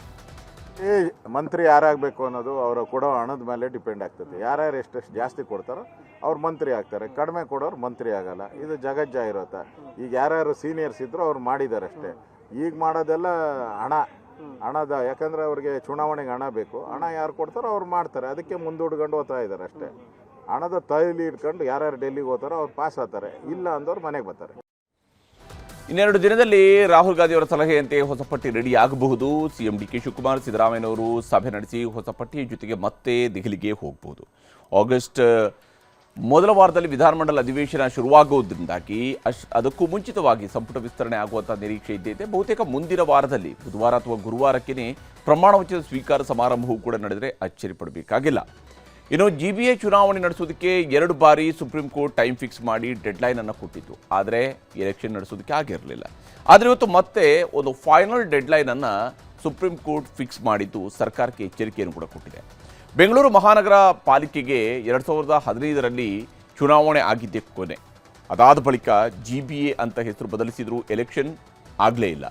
ಮಂತ್ರಿ ಯಾರಾಗಬೇಕು ಅನ್ನೋದು ಅವರು ಕೊಡೋ ಹಣದ ಮೇಲೆ ಡಿಪೆಂಡ್ ಆಗ್ತದೆ. ಯಾರ್ಯಾರು ಎಷ್ಟೆಷ್ಟು ಜಾಸ್ತಿ ಕೊಡ್ತಾರೋ ಅವ್ರು ಮಂತ್ರಿ ಆಗ್ತಾರೆ, ಕಡಿಮೆ ಕೊಡೋರು ಮಂತ್ರಿ ಆಗಲ್ಲ. ಇದು ಜಗಜ್ಜಾಹಿರೋತ. ಈಗ ಯಾರ್ಯಾರು ಸೀನಿಯರ್ಸ್ ಇದ್ರು ಅವ್ರು ಮಾಡಿದ್ದಾರೆ ಅಷ್ಟೇ. ಈಗ ಮಾಡೋದೆಲ್ಲ ಹಣದ, ಯಾಕಂದರೆ ಅವ್ರಿಗೆ ಚುನಾವಣೆಗೆ ಹಣ ಬೇಕು. ಹಣ ಯಾರು ಕೊಡ್ತಾರೋ ಅವ್ರು ಮಾಡ್ತಾರೆ. ಅದಕ್ಕೆ ಮುಂದೂಡ್ಕೊಂಡು ಹೋಗ್ತಾ ಇದ್ದಾರೆ ಅಷ್ಟೇ. ಹಣದ ತೈಲಿ ಇಟ್ಕೊಂಡು ಯಾರ್ಯಾರು ಡೆಲ್ಲಿಗೆ ಹೋಗ್ತಾರೋ ಅವ್ರು ಪಾಸ್ ಆಗ್ತಾರೆ, ಇಲ್ಲ ಅಂದವ್ರು ಮನೆಗೆ ಬರ್ತಾರೆ. ಇನ್ನೆರಡು ದಿನದಲ್ಲಿ ರಾಹುಲ್ ಗಾಂಧಿ ಅವರ ಸಲಹೆಯಂತೆ ಹೊಸ ಪಟ್ಟಿ ರೆಡಿ ಆಗಬಹುದು. CM DK ಶಿವಕುಮಾರ್, ಸಿದ್ದರಾಮಯ್ಯನವರು ಸಭೆ ನಡೆಸಿ ಹೊಸ ಪಟ್ಟಿಯ ಜೊತೆಗೆ ಮತ್ತೆ ದೆಹಲಿಗೆ ಹೋಗಬಹುದು. ಆಗಸ್ಟ್ ಮೊದಲ ವಾರದಲ್ಲಿ ವಿಧಾನಮಂಡಲ ಅಧಿವೇಶನ ಶುರುವಾಗುವುದರಿಂದಾಗಿ ಅದಕ್ಕೂ ಮುಂಚಿತವಾಗಿ ಸಂಪುಟ ವಿಸ್ತರಣೆ ಆಗುವಂಥ ನಿರೀಕ್ಷೆ ಇದ್ದಿದೆ. ಬಹುತೇಕ ಮುಂದಿನ ವಾರದಲ್ಲಿ ಬುಧವಾರ ಅಥವಾ ಗುರುವಾರಕ್ಕೆ ಪ್ರಮಾಣ ವಚನ ಸ್ವೀಕಾರ ಸಮಾರಂಭವೂ ಕೂಡ ನಡೆದರೆ ಅಚ್ಚರಿ ಪಡಬೇಕಾಗಿಲ್ಲ. ಇನ್ನು GBA ಚುನಾವಣೆ ನಡೆಸೋದಕ್ಕೆ 2 ಬಾರಿ ಸುಪ್ರೀಂ ಕೋರ್ಟ್ ಟೈಮ್ ಫಿಕ್ಸ್ ಮಾಡಿ ಡೆಡ್ಲೈನ್ ಅನ್ನು ಕೊಟ್ಟಿತ್ತು. ಆದರೆ ಎಲೆಕ್ಷನ್ ನಡೆಸೋದಕ್ಕೆ ಆಗಿರಲಿಲ್ಲ. ಆದರೆ ಇವತ್ತು ಮತ್ತೆ ಒಂದು ಫೈನಲ್ ಡೆಡ್ಲೈನ್ ಅನ್ನು ಸುಪ್ರೀಂ ಕೋರ್ಟ್ ಫಿಕ್ಸ್ ಮಾಡಿದ್ದು ಸರ್ಕಾರಕ್ಕೆ ಎಚ್ಚರಿಕೆಯನ್ನು ಕೂಡ ಕೊಟ್ಟಿದೆ. ಬೆಂಗಳೂರು ಮಹಾನಗರ ಪಾಲಿಕೆಗೆ 2015ರಲ್ಲಿ ಚುನಾವಣೆ ಆಗಿದ್ದೇ ಕೊನೆ. ಅದಾದ ಬಳಿಕ GBA ಅಂತ ಹೆಸರು ಬದಲಿಸಿದ್ರು, ಎಲೆಕ್ಷನ್ ಆಗಲೇ ಇಲ್ಲ.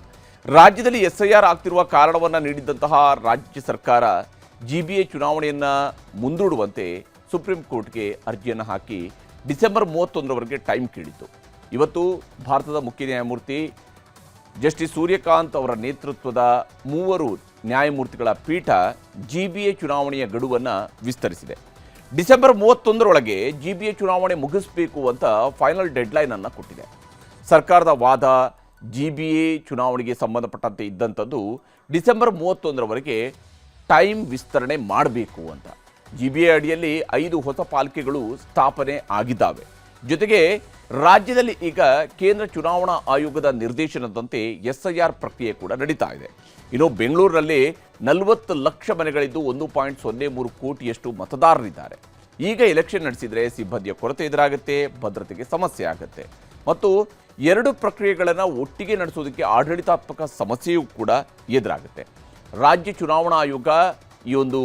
ರಾಜ್ಯದಲ್ಲಿ SIR ಆಗ್ತಿರುವ ಕಾರಣವನ್ನು ನೀಡಿದಂತಹ ರಾಜ್ಯ ಸರ್ಕಾರ GBA ಚುನಾವಣೆಯನ್ನು ಮುಂದೂಡುವಂತೆ ಸುಪ್ರೀಂ ಕೋರ್ಟ್ಗೆ ಅರ್ಜಿಯನ್ನು ಹಾಕಿ ಡಿಸೆಂಬರ್ 31ರವರೆಗೆ ಟೈಮ್ ಕೇಳಿತ್ತು. ಇವತ್ತು ಭಾರತದ ಮುಖ್ಯ ನ್ಯಾಯಮೂರ್ತಿ ಜಸ್ಟಿಸ್ ಸೂರ್ಯಕಾಂತ್ ಅವರ ನೇತೃತ್ವದ 3 ನ್ಯಾಯಮೂರ್ತಿಗಳ ಪೀಠ GBA ಚುನಾವಣೆಯ ಗಡುವನ್ನು ವಿಸ್ತರಿಸಿದೆ. ಡಿಸೆಂಬರ್ 31ರೊಳಗೆ GBA ಚುನಾವಣೆ ಮುಗಿಸಬೇಕು ಅಂತ ಫೈನಲ್ ಡೆಡ್ಲೈನ್ ಅನ್ನು ಕೊಟ್ಟಿದೆ. ಸರ್ಕಾರದ ವಾದ GBA ಚುನಾವಣೆಗೆ ಸಂಬಂಧಪಟ್ಟಂತೆ ಇದ್ದಂಥದ್ದು ಡಿಸೆಂಬರ್ 31ರವರೆಗೆ ಟೈಮ್ ವಿಸ್ತರಣೆ ಮಾಡಬೇಕು ಅಂತ. GBA ಅಡಿಯಲ್ಲಿ 5 ಹೊಸ ಪಾಲಿಕೆಗಳು ಸ್ಥಾಪನೆ ಆಗಿದ್ದಾವೆ. ಜೊತೆಗೆ ರಾಜ್ಯದಲ್ಲಿ ಈಗ ಕೇಂದ್ರ ಚುನಾವಣಾ ಆಯೋಗದ ನಿರ್ದೇಶನದಂತೆ SIR ಪ್ರಕ್ರಿಯೆ ಕೂಡ ನಡೀತಾ ಇದೆ. ಇನ್ನು ಬೆಂಗಳೂರಿನಲ್ಲಿ 40 ಲಕ್ಷ ಮನೆಗಳಿದ್ದು 1.03 ಕೋಟಿಯಷ್ಟು ಮತದಾರರಿದ್ದಾರೆ. ಈಗ ಎಲೆಕ್ಷನ್ ನಡೆಸಿದರೆ ಸಿಬ್ಬಂದಿಯ ಕೊರತೆ ಎದುರಾಗುತ್ತೆ, ಭದ್ರತೆಗೆ ಸಮಸ್ಯೆ ಆಗುತ್ತೆ. ಮತ್ತು ಎರಡು ಪ್ರಕ್ರಿಯೆಗಳನ್ನು ಒಟ್ಟಿಗೆ ನಡೆಸೋದಕ್ಕೆ ಆಡಳಿತಾತ್ಮಕ ಸಮಸ್ಯೆಯೂ ಕೂಡ ಎದುರಾಗುತ್ತೆ. ರಾಜ್ಯ ಚುನಾವಣಾ ಆಯೋಗ ಈ ಒಂದು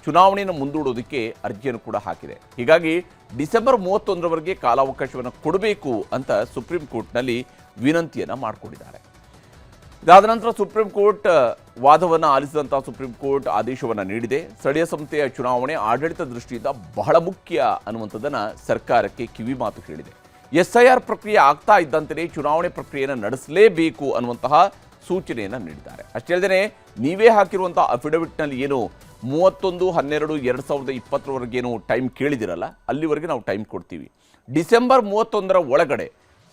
ಚುನಾವಣೆಯನ್ನು ಮುಂದೂಡೋದಕ್ಕೆ ಅರ್ಜಿಯನ್ನು ಕೂಡ ಹಾಕಿದೆ. ಹೀಗಾಗಿ ಡಿಸೆಂಬರ್ 31ರವರೆಗೆ ಕಾಲಾವಕಾಶವನ್ನು ಕೊಡಬೇಕು ಅಂತ ಸುಪ್ರೀಂ ಕೋರ್ಟ್ನಲ್ಲಿ ವಿನಂತಿಯನ್ನು ಮಾಡಿಕೊಂಡಿದ್ದಾರೆ. ಇದಾದ ನಂತರ ಸುಪ್ರೀಂ ಕೋರ್ಟ್ ವಾದವನ್ನು ಆಲಿಸಿದಂಥ ಸುಪ್ರೀಂ ಕೋರ್ಟ್ ಆದೇಶವನ್ನು ನೀಡಿದೆ. ಸ್ಥಳೀಯ ಸಂಸ್ಥೆಯ ಚುನಾವಣೆ ಆಡಳಿತ ದೃಷ್ಟಿಯಿಂದ ಬಹಳ ಮುಖ್ಯ ಅನ್ನುವಂಥದ್ದನ್ನು ಸರ್ಕಾರಕ್ಕೆ ಕಿವಿ ಮಾತು ಹೇಳಿದೆ. SIR ಪ್ರಕ್ರಿಯೆ ಆಗ್ತಾ ಇದ್ದಂತೆಯೇ ಚುನಾವಣೆ ಪ್ರಕ್ರಿಯೆಯನ್ನು ನಡೆಸಲೇಬೇಕು ಅನ್ನುವಂತಹ ಸೂಚನೆಯನ್ನು ನೀಡಿದ್ದಾರೆ. ಅಷ್ಟೇ ಅಲ್ಲದೆ ನೀವೇ ಹಾಕಿರುವಂಥ ಅಫಿಡವಿಟ್ನಲ್ಲಿ ಏನು 31/12/2020 ಟೈಮ್ ಕೇಳಿದಿರಲ್ಲ, ಅಲ್ಲಿವರೆಗೆ ನಾವು ಟೈಮ್ ಕೊಡ್ತೀವಿ. ಡಿಸೆಂಬರ್ 31ರ ಒಳಗಡೆ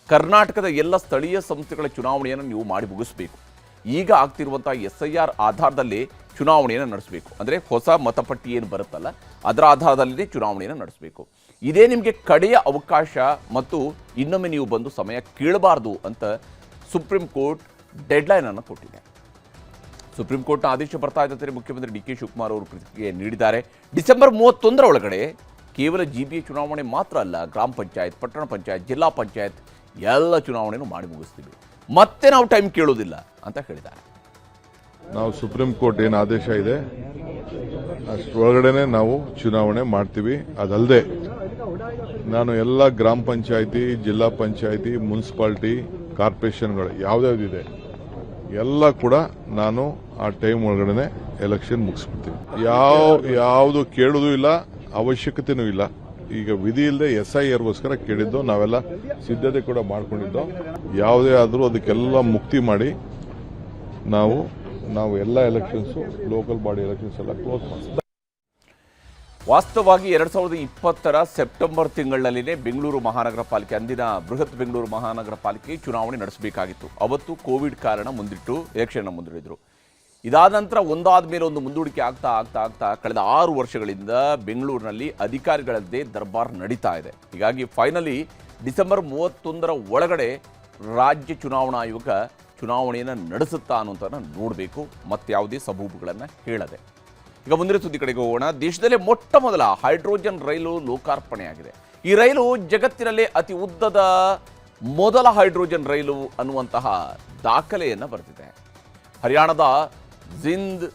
ಕರ್ನಾಟಕದ ಎಲ್ಲ ಸ್ಥಳೀಯ ಸಂಸ್ಥೆಗಳ ಚುನಾವಣೆಯನ್ನು ನೀವು ಮಾಡಿ ಮುಗಿಸಬೇಕು. ಈಗ ಆಗ್ತಿರುವಂಥ SIR ಆಧಾರದಲ್ಲಿ ಚುನಾವಣೆಯನ್ನು ನಡೆಸಬೇಕು. ಅಂದರೆ ಹೊಸ ಮತಪಟ್ಟಿ ಏನು ಬರುತ್ತಲ್ಲ ಅದರ ಆಧಾರದಲ್ಲಿ ಚುನಾವಣೆಯನ್ನು ನಡೆಸಬೇಕು. ಇದೇ ನಿಮಗೆ ಕಡೆಯ ಅವಕಾಶ ಮತ್ತು ಇನ್ನೊಮ್ಮೆ ನೀವು ಬಂದು ಸಮಯ ಕೇಳಬಾರ್ದು ಅಂತ ಸುಪ್ರೀಂ ಕೋರ್ಟ್ ಡೆಡ್ಲೈನನ್ನು ಕೊಟ್ಟಿದೆ. ಸುಪ್ರೀಂ ಕೋರ್ಟ್ನ ಆದೇಶ ಬರ್ತಾ ಇದ್ದಂತೆ ಮುಖ್ಯಮಂತ್ರಿ DK ಶಿವಕುಮಾರ್ ಅವರು ಪ್ರತಿಕ್ರಿಯೆ ನೀಡಿದ್ದಾರೆ. ಡಿಸೆಂಬರ್ 31ರ ಒಳಗಡೆ ಕೇವಲ GBA ಚುನಾವಣೆ ಮಾತ್ರ ಅಲ್ಲ, ಗ್ರಾಮ ಪಂಚಾಯತ್, ಪಟ್ಟಣ ಪಂಚಾಯತ್, ಜಿಲ್ಲಾ ಪಂಚಾಯತ್ ಎಲ್ಲ ಚುನಾವಣೆಯನ್ನು ಮಾಡಿ ಮುಗಿಸ್ತೀವಿ, ಮತ್ತೆ ನಾವು ಟೈಮ್ ಕೇಳೋದಿಲ್ಲ ಅಂತ ಹೇಳಿದ್ದಾರೆ. ನಾವು ಸುಪ್ರೀಂ ಕೋರ್ಟ್ ಏನು ಆದೇಶ ಇದೆ ಅಷ್ಟರೊಳಗಡೆನೆ ನಾವು ಚುನಾವಣೆ ಮಾಡ್ತೀವಿ. ಅದಲ್ಲದೆ ನಾನು ಎಲ್ಲ ಗ್ರಾಮ ಪಂಚಾಯತಿ, ಜಿಲ್ಲಾ ಪಂಚಾಯತಿ, ಮುನ್ಸಿಪಾಲ್ಟಿ, ಕಾರ್ಪೊರೇಷನ್ಗಳು ಯಾವ್ಯಾವ್ದಿದೆ ಎಲ್ಲ ಕೂಡ ನಾನು ಆ ಟೈಮ್ ಒಳಗಡೆ ಎಲೆಕ್ಷನ್ ಮುಗಿಸ್ಬಿಡ್ತೀವಿ. ಯಾವುದು ಕೇಳೋದು ಇಲ್ಲ, ಅವಶ್ಯಕತೆನೂ ಇಲ್ಲ. ಈಗ ವಿಧಿ ಇಲ್ಲದೆ SIRಗೋಸ್ಕರ ಕೇಳಿದ್ದು, ನಾವೆಲ್ಲ ಸಿದ್ಧತೆ ಕೂಡ ಮಾಡ್ಕೊಂಡಿದ್ದು. ಯಾವುದೇ ಆದರೂ ಅದಕ್ಕೆಲ್ಲ ಮುಕ್ತಿ ಮಾಡಿ ನಾವು ಎಲ್ಲ ಎಲೆಕ್ಷನ್ಸು, ಲೋಕಲ್ ಬಾಡಿ ಎಲೆಕ್ಷನ್ಸ್ ಎಲ್ಲ ಕ್ಲೋಸ್ ಮಾಡ್ತೀವಿ. ವಾಸ್ತವವಾಗಿ 2020ರ ಸೆಪ್ಟೆಂಬರ್ ತಿಂಗಳಿನಲ್ಲಿನೇ ಬೆಂಗಳೂರು ಮಹಾನಗರ ಪಾಲಿಕೆ, ಅಂದಿನ ಬೃಹತ್ ಬೆಂಗಳೂರು ಮಹಾನಗರ ಪಾಲಿಕೆ ಚುನಾವಣೆ ನಡೆಸಬೇಕಾಗಿತ್ತು. ಅವತ್ತು ಕೋವಿಡ್ ಕಾರಣ ಮುಂದಿಟ್ಟು ಎಲೆಕ್ಷನ್ ಮುಂದೂಡಿದ್ರು. ಇದಾದ ನಂತರ ಒಂದಾದ ಮೇಲೆ ಒಂದು ಮುಂದೂಡಿಕೆ ಆಗ್ತಾ ಕಳೆದ 6 ವರ್ಷಗಳಿಂದ ಬೆಂಗಳೂರಿನಲ್ಲಿ ಅಧಿಕಾರಿಗಳದ್ದೇ ದರ್ಬಾರ್ ನಡೀತಾ ಇದೆ. ಹೀಗಾಗಿ ಫೈನಲಿ ಡಿಸೆಂಬರ್ 31ರ ಒಳಗಡೆ ರಾಜ್ಯ ಚುನಾವಣಾ ಆಯೋಗ ಚುನಾವಣೆಯನ್ನು ನಡೆಸುತ್ತಾ ಅನ್ನೋಂಥನ್ನು ನೋಡಬೇಕು, ಮತ್ತೆ ಯಾವುದೇ ಸಬೂಬುಗಳನ್ನು ಹೇಳದೆ. ಈಗ ಮುಂದಿನ ಸುದ್ದಿ ಕಡೆಗೆ ಹೋಗೋಣ. ದೇಶದಲ್ಲೇ ಮೊಟ್ಟ ಮೊದಲ ಹೈಡ್ರೋಜನ್ ರೈಲು ಲೋಕಾರ್ಪಣೆಯಾಗಿದೆ. ಈ ರೈಲು ಜಗತ್ತಿನಲ್ಲೇ ಅತಿ ಉದ್ದದ ಮೊದಲ ಹೈಡ್ರೋಜನ್ ರೈಲು ಅನ್ನುವಂತಹ ದಾಖಲೆಯನ್ನು ಬರೆದಿದೆ. ಹರಿಯಾಣದ ಜಿಂದ್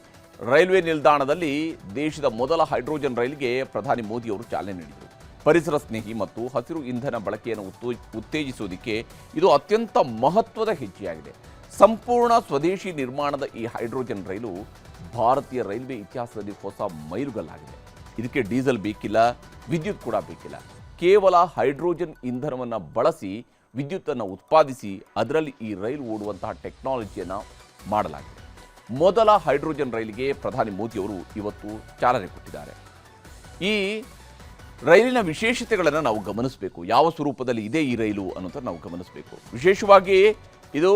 ರೈಲ್ವೆ ನಿಲ್ದಾಣದಲ್ಲಿ ದೇಶದ ಮೊದಲ ಹೈಡ್ರೋಜನ್ ರೈಲಿಗೆ ಪ್ರಧಾನಿ ಮೋದಿ ಅವರು ಚಾಲನೆ ನೀಡಿದರು. ಪರಿಸರ ಸ್ನೇಹಿ ಮತ್ತು ಹಸಿರು ಇಂಧನ ಬಳಕೆಯನ್ನು ಉತ್ತೇಜಿಸುವುದಕ್ಕೆ ಇದು ಅತ್ಯಂತ ಮಹತ್ವದ ಹೆಜ್ಜೆಯಾಗಿದೆ. ಸಂಪೂರ್ಣ ಸ್ವದೇಶಿ ನಿರ್ಮಾಣದ ಈ ಹೈಡ್ರೋಜನ್ ರೈಲು ಭಾರತೀಯ ರೈಲ್ವೆ ಇತಿಹಾಸದಲ್ಲಿ ಹೊಸ ಮೈಲುಗಲ್ಲಾಗಿದೆ. ಇದಕ್ಕೆ ಡೀಸೆಲ್ ಬೇಕಿಲ್ಲ, ವಿದ್ಯುತ್ ಕೂಡ ಬೇಕಿಲ್ಲ. ಕೇವಲ ಹೈಡ್ರೋಜನ್ ಇಂಧನವನ್ನು ಬಳಸಿ ವಿದ್ಯುತ್ತನ್ನು ಉತ್ಪಾದಿಸಿ ಅದರಲ್ಲಿ ಈ ರೈಲು ಓಡುವಂತಹ ಟೆಕ್ನಾಲಜಿಯನ್ನು ಮಾಡಲಾಗಿದೆ. ಮೊದಲ ಹೈಡ್ರೋಜನ್ ರೈಲಿಗೆ ಪ್ರಧಾನಿ ಮೋದಿ ಅವರು ಇವತ್ತು ಚಾಲನೆ ಕೊಟ್ಟಿದ್ದಾರೆ. ಈ ರೈಲಿನ ವಿಶೇಷತೆಗಳನ್ನು ನಾವು ಗಮನಿಸಬೇಕು. ಯಾವ ಸ್ವರೂಪದಲ್ಲಿ ಇದೆ ಈ ರೈಲು ಅನ್ನೋದನ್ನು ನಾವು ಗಮನಿಸಬೇಕು. ವಿಶೇಷವಾಗಿ ಇದು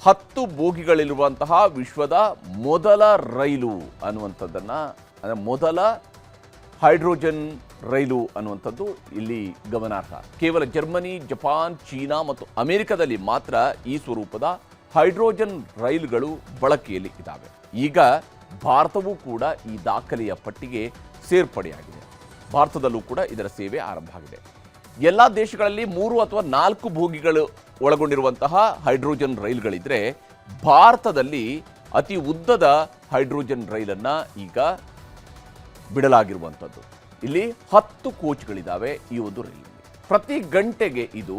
10 ಬೋಗಿಗಳಿರುವಂತಹ ವಿಶ್ವದ ಮೊದಲ ರೈಲು ಅನ್ನುವಂಥದ್ದನ್ನು, ಮೊದಲ ಹೈಡ್ರೋಜನ್ ರೈಲು ಅನ್ನುವಂಥದ್ದು ಇಲ್ಲಿ ಗಮನಾರ್ಹ. ಕೇವಲ ಜರ್ಮನಿ, ಜಪಾನ್, ಚೀನಾ ಮತ್ತು ಅಮೆರಿಕದಲ್ಲಿ ಮಾತ್ರ ಈ ಸ್ವರೂಪದ ಹೈಡ್ರೋಜನ್ ರೈಲುಗಳು ಬಳಕೆಯಲ್ಲಿ ಇದ್ದಾವೆ. ಈಗ ಭಾರತವೂ ಕೂಡ ಈ ದಾಖಲೆಯ ಪಟ್ಟಿಗೆ ಸೇರ್ಪಡೆಯಾಗಿದೆ. ಭಾರತದಲ್ಲೂ ಕೂಡ ಇದರ ಸೇವೆ ಆರಂಭ ಆಗಿದೆ. ಎಲ್ಲ ದೇಶಗಳಲ್ಲಿ 3 ಅಥವಾ 4 ಬೋಗಿಗಳು ಒಳಗೊಂಡಿರುವಂತಹ ಹೈಡ್ರೋಜನ್ ರೈಲುಗಳಿದ್ರೆ, ಭಾರತದಲ್ಲಿ ಅತಿ ಉದ್ದದ ಹೈಡ್ರೋಜನ್ ರೈಲನ್ನು ಈಗ ಬಿಡಲಾಗಿರುವಂಥದ್ದು. ಇಲ್ಲಿ 10 ಕೋಚ್ಗಳಿದ್ದಾವೆ ಈ ಒಂದು ರೈಲಿನಲ್ಲಿ. ಪ್ರತಿ ಗಂಟೆಗೆ ಇದು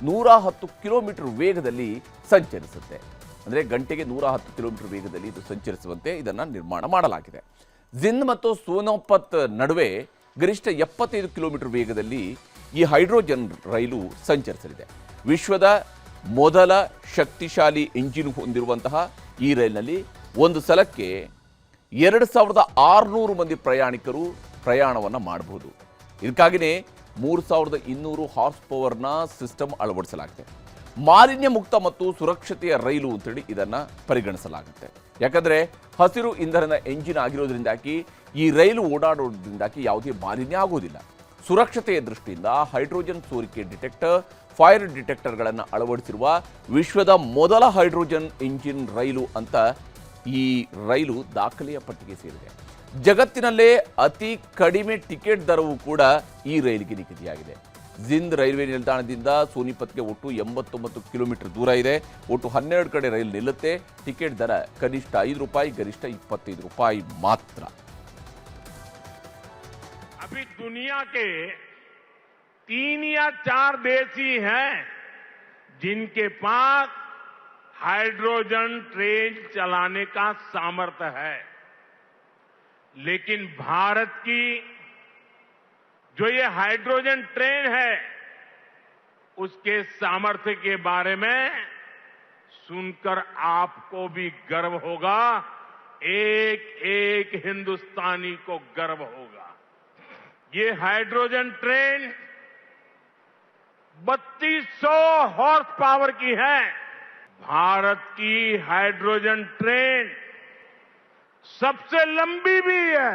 110 ಕಿಲೋಮೀಟರ್ ವೇಗದಲ್ಲಿ ಸಂಚರಿಸುತ್ತೆ. ಅಂದರೆ ಗಂಟೆಗೆ 110 ಕಿಲೋಮೀಟರ್ ವೇಗದಲ್ಲಿ ಇದು ಸಂಚರಿಸುವಂತೆ ಇದನ್ನು ನಿರ್ಮಾಣ ಮಾಡಲಾಗಿದೆ. ಜಿಂದ್ ಮತ್ತು ಸೋನೋಪತ್ ನಡುವೆ ಗರಿಷ್ಠ 75 ಕಿಲೋಮೀಟರ್ ವೇಗದಲ್ಲಿ ಈ ಹೈಡ್ರೋಜನ್ ರೈಲು ಸಂಚರಿಸಲಿದೆ. ವಿಶ್ವದ ಮೊದಲ ಶಕ್ತಿಶಾಲಿ ಎಂಜಿನ್ ಹೊಂದಿರುವಂತಹ ಈ ರೈಲಿನಲ್ಲಿ ಒಂದು ಸಲಕ್ಕೆ 2600 ಮಂದಿ ಪ್ರಯಾಣಿಕರು ಪ್ರಯಾಣವನ್ನು ಮಾಡಬಹುದು. ಇದಕ್ಕಾಗಿಯೇ 3200 ಹಾರ್ಸ್ ಪವರ್ನ ಸಿಸ್ಟಮ್ ಅಳವಡಿಸಲಾಗಿದೆ. ಮಾಲಿನ್ಯ ಮುಕ್ತ ಮತ್ತು ಸುರಕ್ಷತೆಯ ರೈಲು ಅಂತೇಳಿ ಇದನ್ನು ಪರಿಗಣಿಸಲಾಗುತ್ತೆ. ಯಾಕಂದರೆ ಹಸಿರು ಇಂಧನದ ಎಂಜಿನ್ ಆಗಿರೋದ್ರಿಂದಾಗಿ ಈ ರೈಲು ಓಡಾಡೋದ್ರಿಂದಾಗಿ ಯಾವುದೇ ಮಾಲಿನ್ಯ ಆಗೋದಿಲ್ಲ. ಸುರಕ್ಷತೆಯ ದೃಷ್ಟಿಯಿಂದ ಹೈಡ್ರೋಜನ್ ಸೋರಿಕೆ ಡಿಟೆಕ್ಟರ್, ಫೈರ್ ಡಿಟೆಕ್ಟರ್ಗಳನ್ನು ಅಳವಡಿಸಿರುವ ವಿಶ್ವದ ಮೊದಲ ಹೈಡ್ರೋಜನ್ ಎಂಜಿನ್ ರೈಲು ಅಂತ ಈ ರೈಲು ದಾಖಲೆಯ ಪಟ್ಟಿಗೆ ಸೇರಿದೆ. ಜಗತ್ತಿನಲ್ಲೇ ಅತಿ ಕಡಿಮೆ ಟಿಕೆಟ್ ದರವೂ ಕೂಡ ಈ ರೈಲಿಗೆ ನಿಗದಿಯಾಗಿದೆ. ಜಿಂದ್ ರೈಲ್ವೆ ನಿಲ್ದಾಣದಿಂದ ಸೋನಿಪತ್ಗೆ ಒಟ್ಟು 89 ಕಿಲೋಮೀಟರ್ ದೂರ ಇದೆ. ಒಟ್ಟು 12 ಕಡೆ ರೈಲು ನಿಲ್ಲುತ್ತೆ. ಟಿಕೆಟ್ ದರ ಕನಿಷ್ಠ ₹5, ಗರಿಷ್ಠ ₹25 ಮಾತ್ರ. अभी दुनिया के 3 या 4 देश ही हैं जिनके पास हाइड्रोजन ट्रेन चलाने का सामर्थ्य है, लेकिन भारत की जो ये हाइड्रोजन ट्रेन है उसके सामर्थ्य के बारे में सुनकर आपको भी गर्व होगा, एक एक हिंदुस्तानी को गर्व होगा। ये हाइड्रोजन ट्रेन 3200 हॉर्स पावर की है। भारत की हाइड्रोजन ट्रेन सबसे लंबी भी है।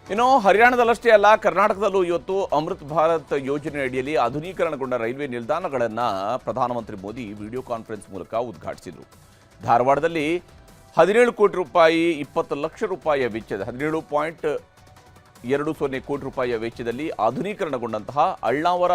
ಇನ್ನು ಹರಿಯಾಣದಲ್ಲಷ್ಟೇ ಅಲ್ಲ, ಕರ್ನಾಟಕದಲ್ಲೂ ಇವತ್ತು ಅಮೃತ್ ಭಾರತ್ ಯೋಜನೆ ಅಡಿಯಲ್ಲಿ ಆಧುನೀಕರಣಗೊಂಡ ರೈಲ್ವೆ ನಿಲ್ದಾಣಗಳನ್ನು ಪ್ರಧಾನಮಂತ್ರಿ ಮೋದಿ ವಿಡಿಯೋ ಕಾನ್ಫರೆನ್ಸ್ ಮೂಲಕ ಉದ್ಘಾಟಿಸಿದರು. ಧಾರವಾಡದಲ್ಲಿ 17 ಕೋಟಿ ರೂಪಾಯಿ 20 ಲಕ್ಷ ರೂಪಾಯಿಯ ವೆಚ್ಚದ 17.20 ಕೋಟಿ ರೂಪಾಯಿಯ ವೆಚ್ಚದಲ್ಲಿ ಆಧುನೀಕರಣಗೊಂಡಂತಹ ಅಳ್ನಾವರ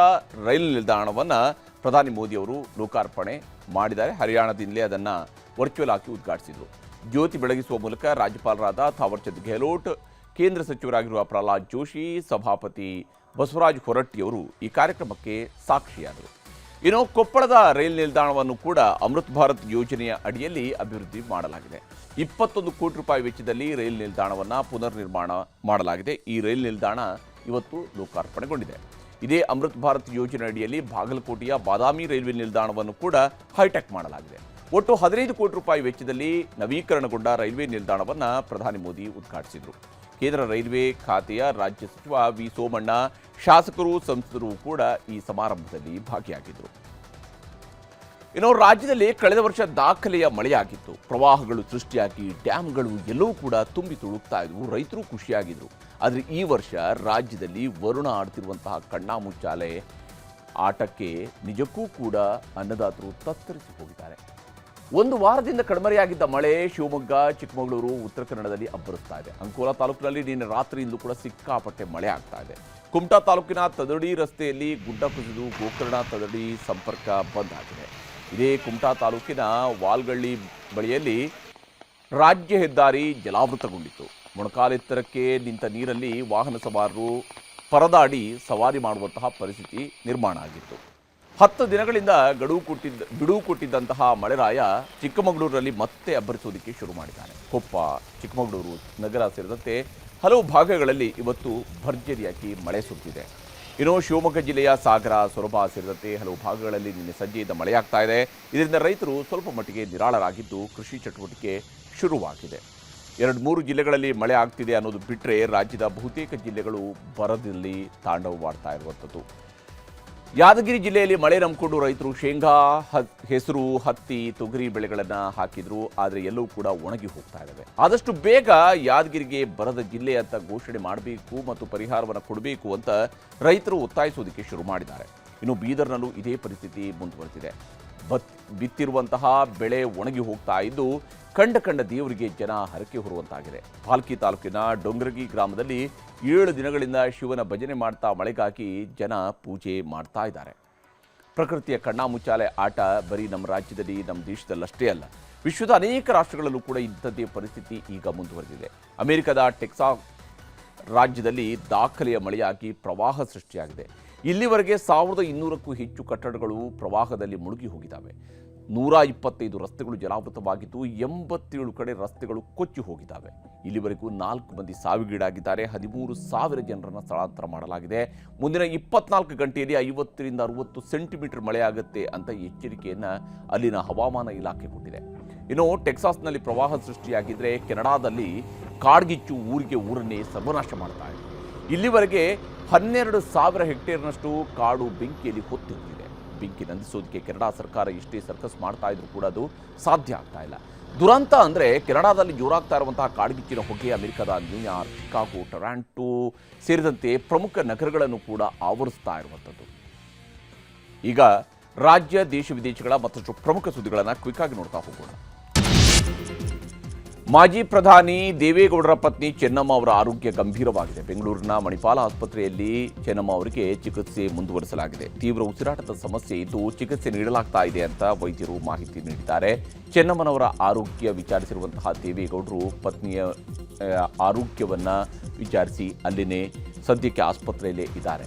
ರೈಲು ನಿಲ್ದಾಣವನ್ನು ಪ್ರಧಾನಿ ಮೋದಿ ಅವರು ಲೋಕಾರ್ಪಣೆ ಮಾಡಿದ್ದಾರೆ. ಹರಿಯಾಣದಿಂದಲೇ ಅದನ್ನು ವರ್ಚುವಲ್ ಆಗಿ ಉದ್ಘಾಟಿಸಿದರು. ಜ್ಯೋತಿ ಬೆಳಗಿಸುವ ಮೂಲಕ ರಾಜ್ಯಪಾಲರಾದ ಥಾವರ್ಚಂದ್ ಗೆಹ್ಲೋಟ್, ಕೇಂದ್ರ ಸಚಿವರಾಗಿರುವ ಪ್ರಹ್ಲಾದ್ ಜೋಶಿ, ಸಭಾಪತಿ ಬಸವರಾಜ್ ಹೊರಟ್ಟಿಯವರು ಈ ಕಾರ್ಯಕ್ರಮಕ್ಕೆ ಸಾಕ್ಷಿಯಾದರು. ಇನ್ನು ಕೊಪ್ಪಳದ ರೈಲು ನಿಲ್ದಾಣವನ್ನು ಕೂಡ ಅಮೃತ್ ಭಾರತ್ ಯೋಜನೆಯ ಅಡಿಯಲ್ಲಿ ಅಭಿವೃದ್ಧಿ ಮಾಡಲಾಗಿದೆ. 21 ಕೋಟಿ ರೂಪಾಯಿ ವೆಚ್ಚದಲ್ಲಿ ರೈಲು ನಿಲ್ದಾಣವನ್ನು ಪುನರ್ ನಿರ್ಮಾಣ ಮಾಡಲಾಗಿದೆ. ಈ ರೈಲು ನಿಲ್ದಾಣ ಇವತ್ತು ಲೋಕಾರ್ಪಣೆಗೊಂಡಿದೆ. ಇದೇ ಅಮೃತ್ ಭಾರತ್ ಯೋಜನೆ ಅಡಿಯಲ್ಲಿ ಬಾಗಲಕೋಟೆಯ ಬಾದಾಮಿ ರೈಲ್ವೆ ನಿಲ್ದಾಣವನ್ನು ಕೂಡ ಹೈಟೆಕ್ ಮಾಡಲಾಗಿದೆ. ಒಟ್ಟು 15 ಕೋಟಿ ರೂಪಾಯಿ ವೆಚ್ಚದಲ್ಲಿ ನವೀಕರಣಗೊಂಡ ರೈಲ್ವೆ ನಿಲ್ದಾಣವನ್ನು ಪ್ರಧಾನಿ ಮೋದಿ ಉದ್ಘಾಟಿಸಿದರು. ಕೇಂದ್ರ ರೈಲ್ವೆ ಖಾತೆಯ ರಾಜ್ಯ ಸಚಿವ ವಿ ಸೋಮಣ್ಣ, ಶಾಸಕರು, ಸಂಸದರು ಕೂಡ ಈ ಸಮಾರಂಭದಲ್ಲಿ ಭಾಗಿಯಾಗಿದ್ದರು. ಇನ್ನು ರಾಜ್ಯದಲ್ಲಿ ಕಳೆದ ವರ್ಷ ದಾಖಲೆಯ ಮಳೆಯಾಗಿತ್ತು. ಪ್ರವಾಹಗಳು ಸೃಷ್ಟಿಯಾಗಿ ಡ್ಯಾಂಗಳು ಎಲ್ಲವೂ ಕೂಡ ತುಂಬಿ ತುಳುಕ್ತಾ ಇದ್ವು. ರೈತರು ಖುಷಿಯಾಗಿದ್ದರು. ಆದರೆ ಈ ವರ್ಷ ರಾಜ್ಯದಲ್ಲಿ ವರುಣ ಆಡ್ತಿರುವಂತಹ ಕಣ್ಣಾಮುಚ್ಚಾಲೆ ಆಟಕ್ಕೆ ನಿಜಕ್ಕೂ ಕೂಡ ಅನ್ನದಾತರು ತತ್ತರಿಸಿ ಹೋಗಿದ್ದಾರೆ. ಒಂದು ವಾರದಿಂದ ಕಣ್ಮರೆಯಾಗಿದ್ದ ಮಳೆ ಶಿವಮೊಗ್ಗ, ಚಿಕ್ಕಮಗಳೂರು, ಉತ್ತರ ಕನ್ನಡದಲ್ಲಿ ಅಬ್ಬರಿಸ್ತಾ ಇದೆ. ಅಂಕೋಲಾ ತಾಲೂಕಿನಲ್ಲಿ ನಿನ್ನೆ ರಾತ್ರಿಯಿಂದ ಕೂಡ ಸಿಕ್ಕಾಪಟ್ಟೆ ಮಳೆ ಆಗ್ತಾ ಇದೆ. ಕುಮಟಾ ತಾಲೂಕಿನ ತದಡಿ ರಸ್ತೆಯಲ್ಲಿ ಗುಡ್ಡ ಕುಸಿದು ಗೋಕರ್ಣ ತದಡಿ ಸಂಪರ್ಕ ಬಂದ್ ಆಗಿದೆ. ಇದೇ ಕುಮಟಾ ತಾಲೂಕಿನ ವಾಲ್ಗಳ್ಳಿ ಬಳಿಯಲ್ಲಿ ರಾಜ್ಯ ಹೆದ್ದಾರಿ ಜಲಾವೃತಗೊಂಡಿತ್ತು. ಮೊಣಕಾಲೆತ್ತರಕ್ಕೆ ನಿಂತ ನೀರಲ್ಲಿ ವಾಹನ ಸವಾರರು ಪರದಾಡಿ ಸವಾರಿ ಮಾಡುವಂತಹ ಪರಿಸ್ಥಿತಿ ನಿರ್ಮಾಣ ಆಗಿತ್ತು. 10 ದಿನಗಳಿಂದ ಬಿಡುವು ಕೊಟ್ಟಿದ್ದಂತಹ ಮಳೆರಾಯ ಚಿಕ್ಕಮಗಳೂರಿನಲ್ಲಿ ಮತ್ತೆ ಅಬ್ಬರಿಸೋದಕ್ಕೆ ಶುರು ಮಾಡಿದ್ದಾನೆ. ಕೊಪ್ಪ, ಚಿಕ್ಕಮಗಳೂರು ನಗರ ಸೇರಿದಂತೆ ಹಲವು ಭಾಗಗಳಲ್ಲಿ ಇವತ್ತು ಭರ್ಜರಿಯಾಗಿ ಮಳೆ ಸುರಿದಿದೆ. ಇನ್ನು ಶಿವಮೊಗ್ಗ ಜಿಲ್ಲೆಯ ಸಾಗರ, ಸೊರಬ ಸೇರಿದಂತೆ ಹಲವು ಭಾಗಗಳಲ್ಲಿ ನಿನ್ನೆ ಸಂಜೆಯಿಂದ ಮಳೆಯಾಗ್ತಾ ಇದೆ. ಇದರಿಂದ ರೈತರು ಸ್ವಲ್ಪ ಮಟ್ಟಿಗೆ ನಿರಾಳರಾಗಿದ್ದು ಕೃಷಿ ಚಟುವಟಿಕೆ ಶುರುವಾಗಿದೆ. 2-3 ಜಿಲ್ಲೆಗಳಲ್ಲಿ ಮಳೆ ಆಗ್ತಿದೆ ಅನ್ನೋದು ಬಿಟ್ಟರೆ ರಾಜ್ಯದ ಬಹುತೇಕ ಜಿಲ್ಲೆಗಳು ಬರದಲ್ಲಿ ತಾಂಡವವಾಡ್ತಾ ಇರುವಂಥದ್ದು. ಯಾದಗಿರಿ ಜಿಲ್ಲೆಯಲ್ಲಿ ಮಳೆ ನಂಬಿಕೊಂಡು ರೈತರು ಶೇಂಗಾ, ಹೆಸರು, ಹತ್ತಿ, ತೊಗರಿ ಬೆಳೆಗಳನ್ನು ಹಾಕಿದ್ರು. ಆದರೆ ಎಲ್ಲವೂ ಕೂಡ ಒಣಗಿ ಹೋಗ್ತಾ ಇದ್ದಾವೆ. ಆದಷ್ಟು ಬೇಗ ಯಾದಗಿರಿಗೆ ಬರದ ಜಿಲ್ಲೆ ಅಂತ ಘೋಷಣೆ ಮಾಡಬೇಕು ಮತ್ತು ಪರಿಹಾರವನ್ನು ಕೊಡಬೇಕು ಅಂತ ರೈತರು ಒತ್ತಾಯಿಸೋದಕ್ಕೆ ಶುರು ಮಾಡಿದ್ದಾರೆ. ಇನ್ನು ಬೀದರ್ನಲ್ಲೂ ಇದೇ ಪರಿಸ್ಥಿತಿ ಮುಂದುವರೆದಿದೆ. ಬಿತ್ತಿರುವಂತಹ ಬೆಳೆ ಒಣಗಿ ಹೋಗ್ತಾ ಇದ್ದು ಕಂಡ ದೇವರಿಗೆ ಜನ ಹರಕೆ ಹೊರುವಂತಾಗಿದೆ. ಪಾಲ್ಕಿ ತಾಲೂಕಿನ ಡೊಂಗರಗಿ ಗ್ರಾಮದಲ್ಲಿ 7 ದಿನಗಳಿಂದ ಶಿವನ ಭಜನೆ ಮಾಡ್ತಾ ಮಳೆಗಾಗಿ ಜನ ಪೂಜೆ ಮಾಡ್ತಾ ಇದ್ದಾರೆ. ಪ್ರಕೃತಿಯ ಕಣ್ಣಾಮುಚ್ಚಾಲೆ ಆಟ ಬರೀ ನಮ್ಮ ರಾಜ್ಯದಲ್ಲಿ, ನಮ್ಮ ದೇಶದಲ್ಲಷ್ಟೇ ಅಲ್ಲ, ವಿಶ್ವದ ಅನೇಕ ರಾಷ್ಟ್ರಗಳಲ್ಲೂ ಕೂಡ ಇಂಥದ್ದೇ ಪರಿಸ್ಥಿತಿ ಈಗ ಮುಂದುವರೆದಿದೆ. ಅಮೆರಿಕದ ಟೆಕ್ಸಾಸ್ ರಾಜ್ಯದಲ್ಲಿ ದಾಖಲೆಯ ಮಳೆಯಾಗಿ ಪ್ರವಾಹ ಸೃಷ್ಟಿಯಾಗಿದೆ. ಇಲ್ಲಿವರೆಗೆ 1200ಕ್ಕೂ ಹೆಚ್ಚು ಕಟ್ಟಡಗಳು ಪ್ರವಾಹದಲ್ಲಿ ಮುಳುಗಿ ಹೋಗಿದ್ದಾವೆ. 125 ರಸ್ತೆಗಳು ಜಲಾವೃತವಾಗಿದ್ದು 87 ಕಡೆ ರಸ್ತೆಗಳು ಕೊಚ್ಚಿ ಹೋಗಿದ್ದಾವೆ. ಇಲ್ಲಿವರೆಗೂ 4 ಮಂದಿ ಸಾವಿಗೀಡಾಗಿದ್ದಾರೆ. 13,000 ಜನರನ್ನು ಸ್ಥಳಾಂತರ ಮಾಡಲಾಗಿದೆ. ಮುಂದಿನ 24 ಗಂಟೆಯಲ್ಲಿ 50ರಿಂದ 60 ಸೆಂಟಿಮೀಟರ್ ಮಳೆಯಾಗುತ್ತೆ ಅಂತ ಎಚ್ಚರಿಕೆಯನ್ನು ಅಲ್ಲಿನ ಹವಾಮಾನ ಇಲಾಖೆ ಕೊಟ್ಟಿದೆ. ಇನ್ನು ಟೆಕ್ಸಾಸ್ನಲ್ಲಿ ಪ್ರವಾಹ ಸೃಷ್ಟಿಯಾಗಿದ್ದರೆ ಕೆನಡಾದಲ್ಲಿ ಕಾಡ್ಗಿಚ್ಚು ಊರನ್ನೇ ಸರ್ವನಾಶ ಮಾಡ್ತಾ ಇದೆ. ಇಲ್ಲಿವರೆಗೆ 12,000 ಹೆಕ್ಟೇರ್ನಷ್ಟು ಕಾಡು ಬೆಂಕಿಯಲ್ಲಿ ಹೊತ್ತಿರುತ್ತಿದೆ. ಬೆಂಕಿ ನಂದಿಸೋದಕ್ಕೆ ಕೆನಡಾ ಸರ್ಕಾರ ಎಷ್ಟೇ ಸರ್ಕಸ್ ಮಾಡ್ತಾ ಇದ್ರೂ ಕೂಡ ಅದು ಸಾಧ್ಯ ಆಗ್ತಾ ಇಲ್ಲ. ದುರಂತ ಅಂದರೆ ಕೆನಡಾದಲ್ಲಿ ಜೋರಾಗ್ತಾ ಇರುವಂತಹ ಕಾಡ್ಗಿಚ್ಚಿನ ಹೊಗೆ ಅಮೆರಿಕದ ನ್ಯೂಯಾರ್ಕ್, ಚಿಕಾಗೋ, ಟೊರಾಂಟೊ ಸೇರಿದಂತೆ ಪ್ರಮುಖ ನಗರಗಳನ್ನು ಕೂಡ ಆವರಿಸ್ತಾ ಇರುವಂಥದ್ದು. ಈಗ ರಾಜ್ಯ, ದೇಶ ವಿದೇಶಗಳ ಮತ್ತಷ್ಟು ಪ್ರಮುಖ ಸುದ್ದಿಗಳನ್ನು ಕ್ವಿಕ್ ಆಗಿ ನೋಡ್ತಾ ಹೋಗೋಣ. ಮಾಜಿ ಪ್ರಧಾನಿ ದೇವೇಗೌಡರ ಪತ್ನಿ ಚೆನ್ನಮ್ಮ ಅವರ ಆರೋಗ್ಯ ಗಂಭೀರವಾಗಿದೆ. ಬೆಂಗಳೂರಿನ ಮಣಿಪಾಲ ಆಸ್ಪತ್ರೆಯಲ್ಲಿ ಚೆನ್ನಮ್ಮ ಅವರಿಗೆ ಚಿಕಿತ್ಸೆ ಮುಂದುವರಿಸಲಾಗಿದೆ. ತೀವ್ರ ಉಸಿರಾಟದ ಸಮಸ್ಯೆ ಇದ್ದು ಚಿಕಿತ್ಸೆ ನೀಡಲಾಗ್ತಾ ಇದೆ ಅಂತ ವೈದ್ಯರು ಮಾಹಿತಿ ನೀಡಿದ್ದಾರೆ. ಚೆನ್ನಮ್ಮನವರ ಆರೋಗ್ಯ ವಿಚಾರಿಸಿರುವಂತಹ ದೇವೇಗೌಡರು ಪತ್ನಿಯ ಆರೋಗ್ಯವನ್ನ ವಿಚಾರಿಸಿ ಅಲ್ಲಿನೇ ಸದ್ಯಕ್ಕೆ ಆಸ್ಪತ್ರೆಯಲ್ಲೇ ಇದ್ದಾರೆ.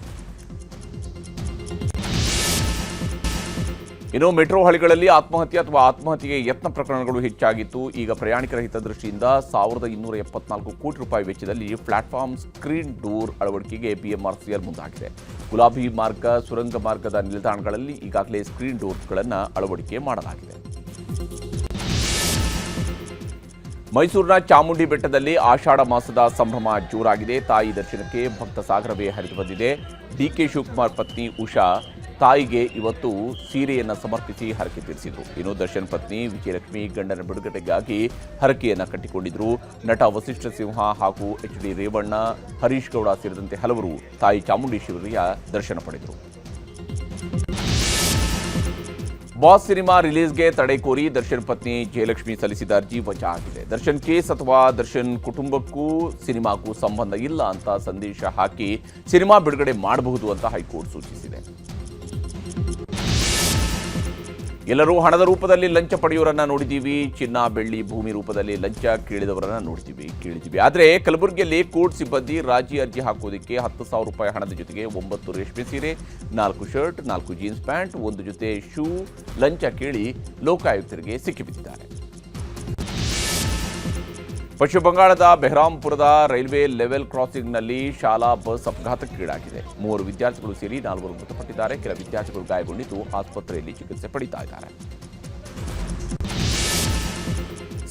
ಇನ್ನು ಮೆಟ್ರೋ ಹಳಿಗಳಲ್ಲಿ ಆತ್ಮಹತ್ಯೆ ಅಥವಾ ಆತ್ಮಹತ್ಯೆಗೆ ಯತ್ನ ಪ್ರಕರಣಗಳು ಹೆಚ್ಚಾಗಿತ್ತು. ಈಗ ಪ್ರಯಾಣಿಕರ ಹಿತದೃಷ್ಟಿಯಿಂದ 1274 ಕೋಟಿ ರೂಪಾಯಿ ವೆಚ್ಚದಲ್ಲಿ ಪ್ಲಾಟ್ಫಾರ್ಮ್ ಸ್ಕ್ರೀನ್ ಡೋರ್ ಅಳವಡಿಕೆಗೆ BMRCL ಮುಂದಾಗಿದೆ. ಗುಲಾಬಿ ಮಾರ್ಗ, ಸುರಂಗ ಮಾರ್ಗದ ನಿಲ್ದಾಣಗಳಲ್ಲಿ ಈಗಾಗಲೇ ಸ್ಕ್ರೀನ್ ಡೋರ್ಗಳನ್ನು ಅಳವಡಿಕೆ ಮಾಡಲಾಗಿದೆ. ಮೈಸೂರಿನ ಚಾಮುಂಡಿ ಬೆಟ್ಟದಲ್ಲಿ ಆಷಾಢ ಮಾಸದ ಸಂಭ್ರಮ ಜೋರಾಗಿದೆ. ತಾಯಿ ದರ್ಶನಕ್ಕೆ ಭಕ್ತ ಸಾಗರವೇ ಹರಿದು ಬಂದಿದೆ. DK ಶಿವಕುಮಾರ್ ಪತ್ನಿ ಉಷಾ ತಾಯಿಗೆ ಇವತ್ತು ಸೀರೆಯನ್ನು ಸಮರ್ಪಿಸಿ ಹರಕೆ ತೀರಿಸಿದರು. ಇನ್ನು ದರ್ಶನ್ ಪತ್ನಿ ವಿಜಯಲಕ್ಷ್ಮಿ ಗಂಡನ ಬಿಡುಗಡೆಗಾಗಿ ಹರಕೆಯನ್ನು ಕಟ್ಟಿಕೊಂಡಿದ್ರು. ನಟ ವಸಿಷ್ಠ ಸಿಂಹ ಹಾಗೂ HD ರೇವಣ್ಣ, ಹರೀಶ್ ಗೌಡ ಸೇರಿದಂತೆ ಹಲವರು ತಾಯಿ ಚಾಮುಂಡೇಶ್ವರಿಯ ದರ್ಶನ ಪಡೆದರು. ಬಾಸ್ ಸಿನಿಮಾ ರಿಲೀಸ್ಗೆ ತಡೆ ಕೋರಿ ದರ್ಶನ್ ಪತ್ನಿ ಜಯಲಕ್ಷ್ಮಿ ಸಲ್ಲಿಸಿದ ಅರ್ಜಿ ವಜಾ ಆಗಿದೆ. ದರ್ಶನ್ ಕೇಸ್ ಅಥವಾ ದರ್ಶನ್ ಕುಟುಂಬಕ್ಕೂ ಸಿನಿಮಾಕ್ಕೂ ಸಂಬಂಧ ಇಲ್ಲ ಅಂತ ಸಂದೇಶ ಹಾಕಿ ಸಿನಿಮಾ ಬಿಡುಗಡೆ ಮಾಡಬಹುದು ಅಂತ ಹೈಕೋರ್ಟ್ ಸೂಚಿಸಿದೆ. ಎಲ್ಲರೂ ಹಣದ ರೂಪದಲ್ಲಿ ಲಂಚ ಪಡೆಯೋರನ್ನ ನೋಡಿದ್ದೀವಿ, ಚಿನ್ನ ಬೆಳ್ಳಿ ಭೂಮಿ ರೂಪದಲ್ಲಿ ಲಂಚ ಕೇಳಿದವರನ್ನ ಕೇಳಿದ್ದೀವಿ. ಆದರೆ ಕಲಬುರಗಿಯಲ್ಲಿ ಕೋರ್ಟ್ ಸಿಬ್ಬಂದಿ ರಾಜಿ ಅರ್ಜಿ ಹಾಕೋದಕ್ಕೆ 10,000 ರೂಪಾಯಿ ಹಣದ ಜೊತೆಗೆ 9 ರೇಷ್ಮೆ ಸೀರೆ, 4 ಶರ್ಟ್, 4 ಜೀನ್ಸ್ ಪ್ಯಾಂಟ್, 1 ಜೊತೆ ಶೂ ಲಂಚ ಕೇಳಿ ಲೋಕಾಯುಕ್ತರಿಗೆ ಸಿಕ್ಕಿಬಿದ್ದಿದ್ದಾರೆ. ಪಶ್ಚಿಮ ಬಂಗಾಳದ ಬೆಹರಾಂಪುರದ ರೈಲ್ವೆ ಲೆವೆಲ್ ಕ್ರಾಸಿಂಗ್ನಲ್ಲಿ ಶಾಲಾ ಬಸ್ ಅಪಘಾತಕ್ಕೀಡಾಗಿದೆ. 3 ವಿದ್ಯಾರ್ಥಿಗಳು ಸೇರಿ 4 ಮೃತಪಟ್ಟಿದ್ದಾರೆ. ಕೆಲ ವಿದ್ಯಾರ್ಥಿಗಳು ಗಾಯಗೊಂಡಿದ್ದು ಆಸ್ಪತ್ರೆಯಲ್ಲಿ ಚಿಕಿತ್ಸೆ ಪಡೆಯುತ್ತಾ ಇದ್ದಾರೆ.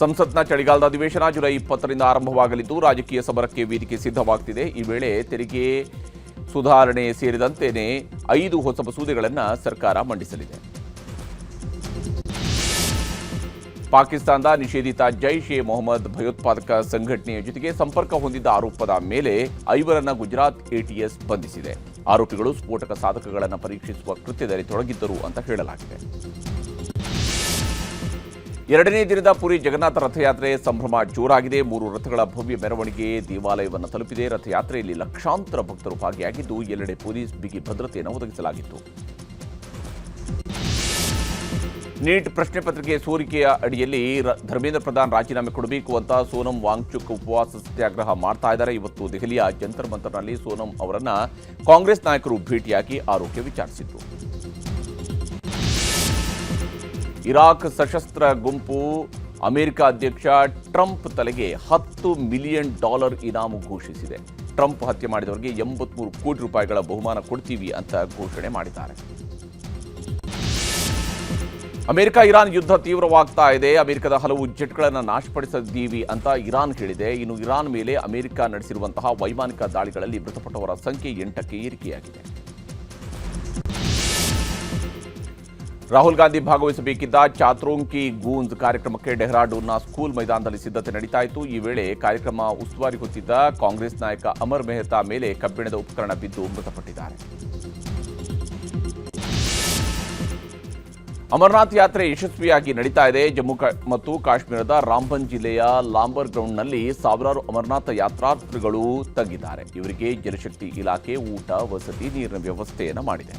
ಸಂಸತ್ನ ಚಳಿಗಾಲದ ಅಧಿವೇಶನ ಜುಲೈ 20ರಿಂದ ಆರಂಭವಾಗಲಿದ್ದು ರಾಜಕೀಯ ಸಮರಕ್ಕೆ ವೇದಿಕೆ ಸಿದ್ಧವಾಗುತ್ತಿದೆ. ಈ ವೇಳೆ ತೆರಿಗೆ ಸುಧಾರಣೆ ಸೇರಿದಂತೆಯೇ 5 ಹೊಸ ಮಸೂದೆಗಳನ್ನು ಸರ್ಕಾರ ಮಂಡಿಸಲಿದೆ. ಪಾಕಿಸ್ತಾನದ ನಿಷೇಧಿತ ಜೈಷ್ ಎ ಮೊಹಮ್ಮದ್ ಭಯೋತ್ಪಾದಕ ಸಂಘಟನೆಯ ಜೊತೆಗೆ ಸಂಪರ್ಕ ಹೊಂದಿದ್ದ ಆರೋಪದ ಮೇಲೆ 5 ಗುಜರಾತ್ ATS ಬಂಧಿಸಿದೆ. ಆರೋಪಿಗಳು ಸ್ಫೋಟಕ ಸಾಧಕಗಳನ್ನು ಪರೀಕ್ಷಿಸುವ ಕೃತ್ಯದಲ್ಲಿ ತೊಡಗಿದ್ದರು ಅಂತ ಹೇಳಲಾಗಿದೆ. 2ನೇ ದಿನದ ಪುರಿ ಜಗನ್ನಾಥ ರಥಯಾತ್ರೆ ಸಂಭ್ರಮ ಜೋರಾಗಿದೆ. 3 ರಥಗಳ ಭವ್ಯ ಮೆರವಣಿಗೆ ದೇವಾಲಯವನ್ನು ತಲುಪಿದೆ. ರಥಯಾತ್ರೆಯಲ್ಲಿ ಲಕ್ಷಾಂತರ ಭಕ್ತರು ಭಾಗಿಯಾಗಿದ್ದು ಎಲ್ಲೆಡೆ ಪೊಲೀಸ್ ಬಿಗಿ ಭದ್ರತೆಯನ್ನು ಒದಗಿಸಲಾಗಿತ್ತು. ನೀಟ್ ಪ್ರಶ್ನೆ ಪತ್ರಿಕೆ ಸೋರಿಕೆಯ ಅಡಿಯಲ್ಲಿ ಧರ್ಮೇಂದ್ರ ಪ್ರಧಾನ್ ರಾಜೀನಾಮೆ ಕೊಡಬೇಕು ಅಂತ ಸೋನಂ ವಾಂಗ್ಚುಕ್ ಉಪವಾಸ ಸತ್ಯಾಗ್ರಹ ಮಾಡ್ತಾ ಇದ್ದಾರೆ. ಇವತ್ತು ದೆಹಲಿಯ ಜಂತರ್ ಮಂತರ್ನಲ್ಲಿ ಸೋನಂ ಅವರನ್ನ ಕಾಂಗ್ರೆಸ್ ನಾಯಕರು ಭೇಟಿಯಾಗಿ ಆರೋಗ್ಯ ವಿಚಾರಿಸಿದ್ರು. ಇರಾಕ್ ಸಶಸ್ತ್ರ ಗುಂಪು ಅಮೆರಿಕ ಅಧ್ಯಕ್ಷ ಟ್ರಂಪ್ ತಲೆಗೆ $10 ಮಿಲಿಯನ್ ಇನಾಮು ಘೋಷಿಸಿದೆ. ಟ್ರಂಪ್ ಹತ್ಯೆ ಮಾಡಿದವರಿಗೆ 83 ಕೋಟಿ ರೂಪಾಯಿಗಳ ಬಹುಮಾನ ಕೊಡ್ತೀವಿ ಅಂತ ಘೋಷಣೆ ಮಾಡಿದ್ದಾರೆ. ಅಮೆರಿಕ ಇರಾನ್ ಯುದ್ಧ ತೀವ್ರವಾಗ್ತಾ ಇದೆ. ಅಮೆರಿಕದ ಹಲವು ಜೆಟ್ಗಳನ್ನು ನಾಶಪಡಿಸಿದ್ದೀವಿ ಅಂತ ಇರಾನ್ ಹೇಳಿದೆ. ಇನ್ನು ಇರಾನ್ ಮೇಲೆ ಅಮೆರಿಕ ನಡೆಸಿರುವಂತಹ ವೈಮಾನಿಕ ದಾಳಿಗಳಲ್ಲಿ ಮೃತಪಟ್ಟವರ ಸಂಖ್ಯೆ 8ಕ್ಕೆ ಏರಿಕೆಯಾಗಿದೆ. ರಾಹುಲ್ ಗಾಂಧಿ ಭಾಗವಹಿಸಬೇಕಿದ್ದ ಚಾತ್ರೋಂಕಿ ಗೂಂಜ್ ಕಾರ್ಯಕ್ರಮಕ್ಕೆ ಡೆಹ್ರಾಡೂನ್ನ ಸ್ಕೂಲ್ ಮೈದಾನದಲ್ಲಿ ಸಿದ್ಧತೆ ನಡೀತಾ ಇತ್ತು. ಈ ವೇಳೆ ಕಾರ್ಯಕ್ರಮ ಉಸ್ತುವಾರಿ ಹೊತ್ತಿದ್ದ ಕಾಂಗ್ರೆಸ್ ನಾಯಕ ಅಮರ್ ಮೆಹ್ತಾ ಮೇಲೆ ಕಬ್ಬಿಣದ ಉಪಕರಣ ಬಿದ್ದು ಮೃತಪಟ್ಟಿದ್ದಾರೆ. ಅಮರನಾಥ್ ಯಾತ್ರೆ ಯಶಸ್ವಿಯಾಗಿ ನಡೀತಾ ಇದೆ. ಜಮ್ಮು ಮತ್ತು ಕಾಶ್ಮೀರದ ರಾಂಬನ್ ಜಿಲ್ಲೆಯ ಲಾಂಬರ್ ಗ್ರೌಂಡ್ನಲ್ಲಿ ಸಾವಿರಾರು ಅಮರನಾಥ ಯಾತ್ರಾರ್ಥಿಗಳು ತಂಗಿದ್ದಾರೆ. ಇವರಿಗೆ ಜಲಶಕ್ತಿ ಇಲಾಖೆ ಊಟ, ವಸತಿ, ನೀರಿನ ವ್ಯವಸ್ಥೆಯನ್ನು ಮಾಡಿದೆ.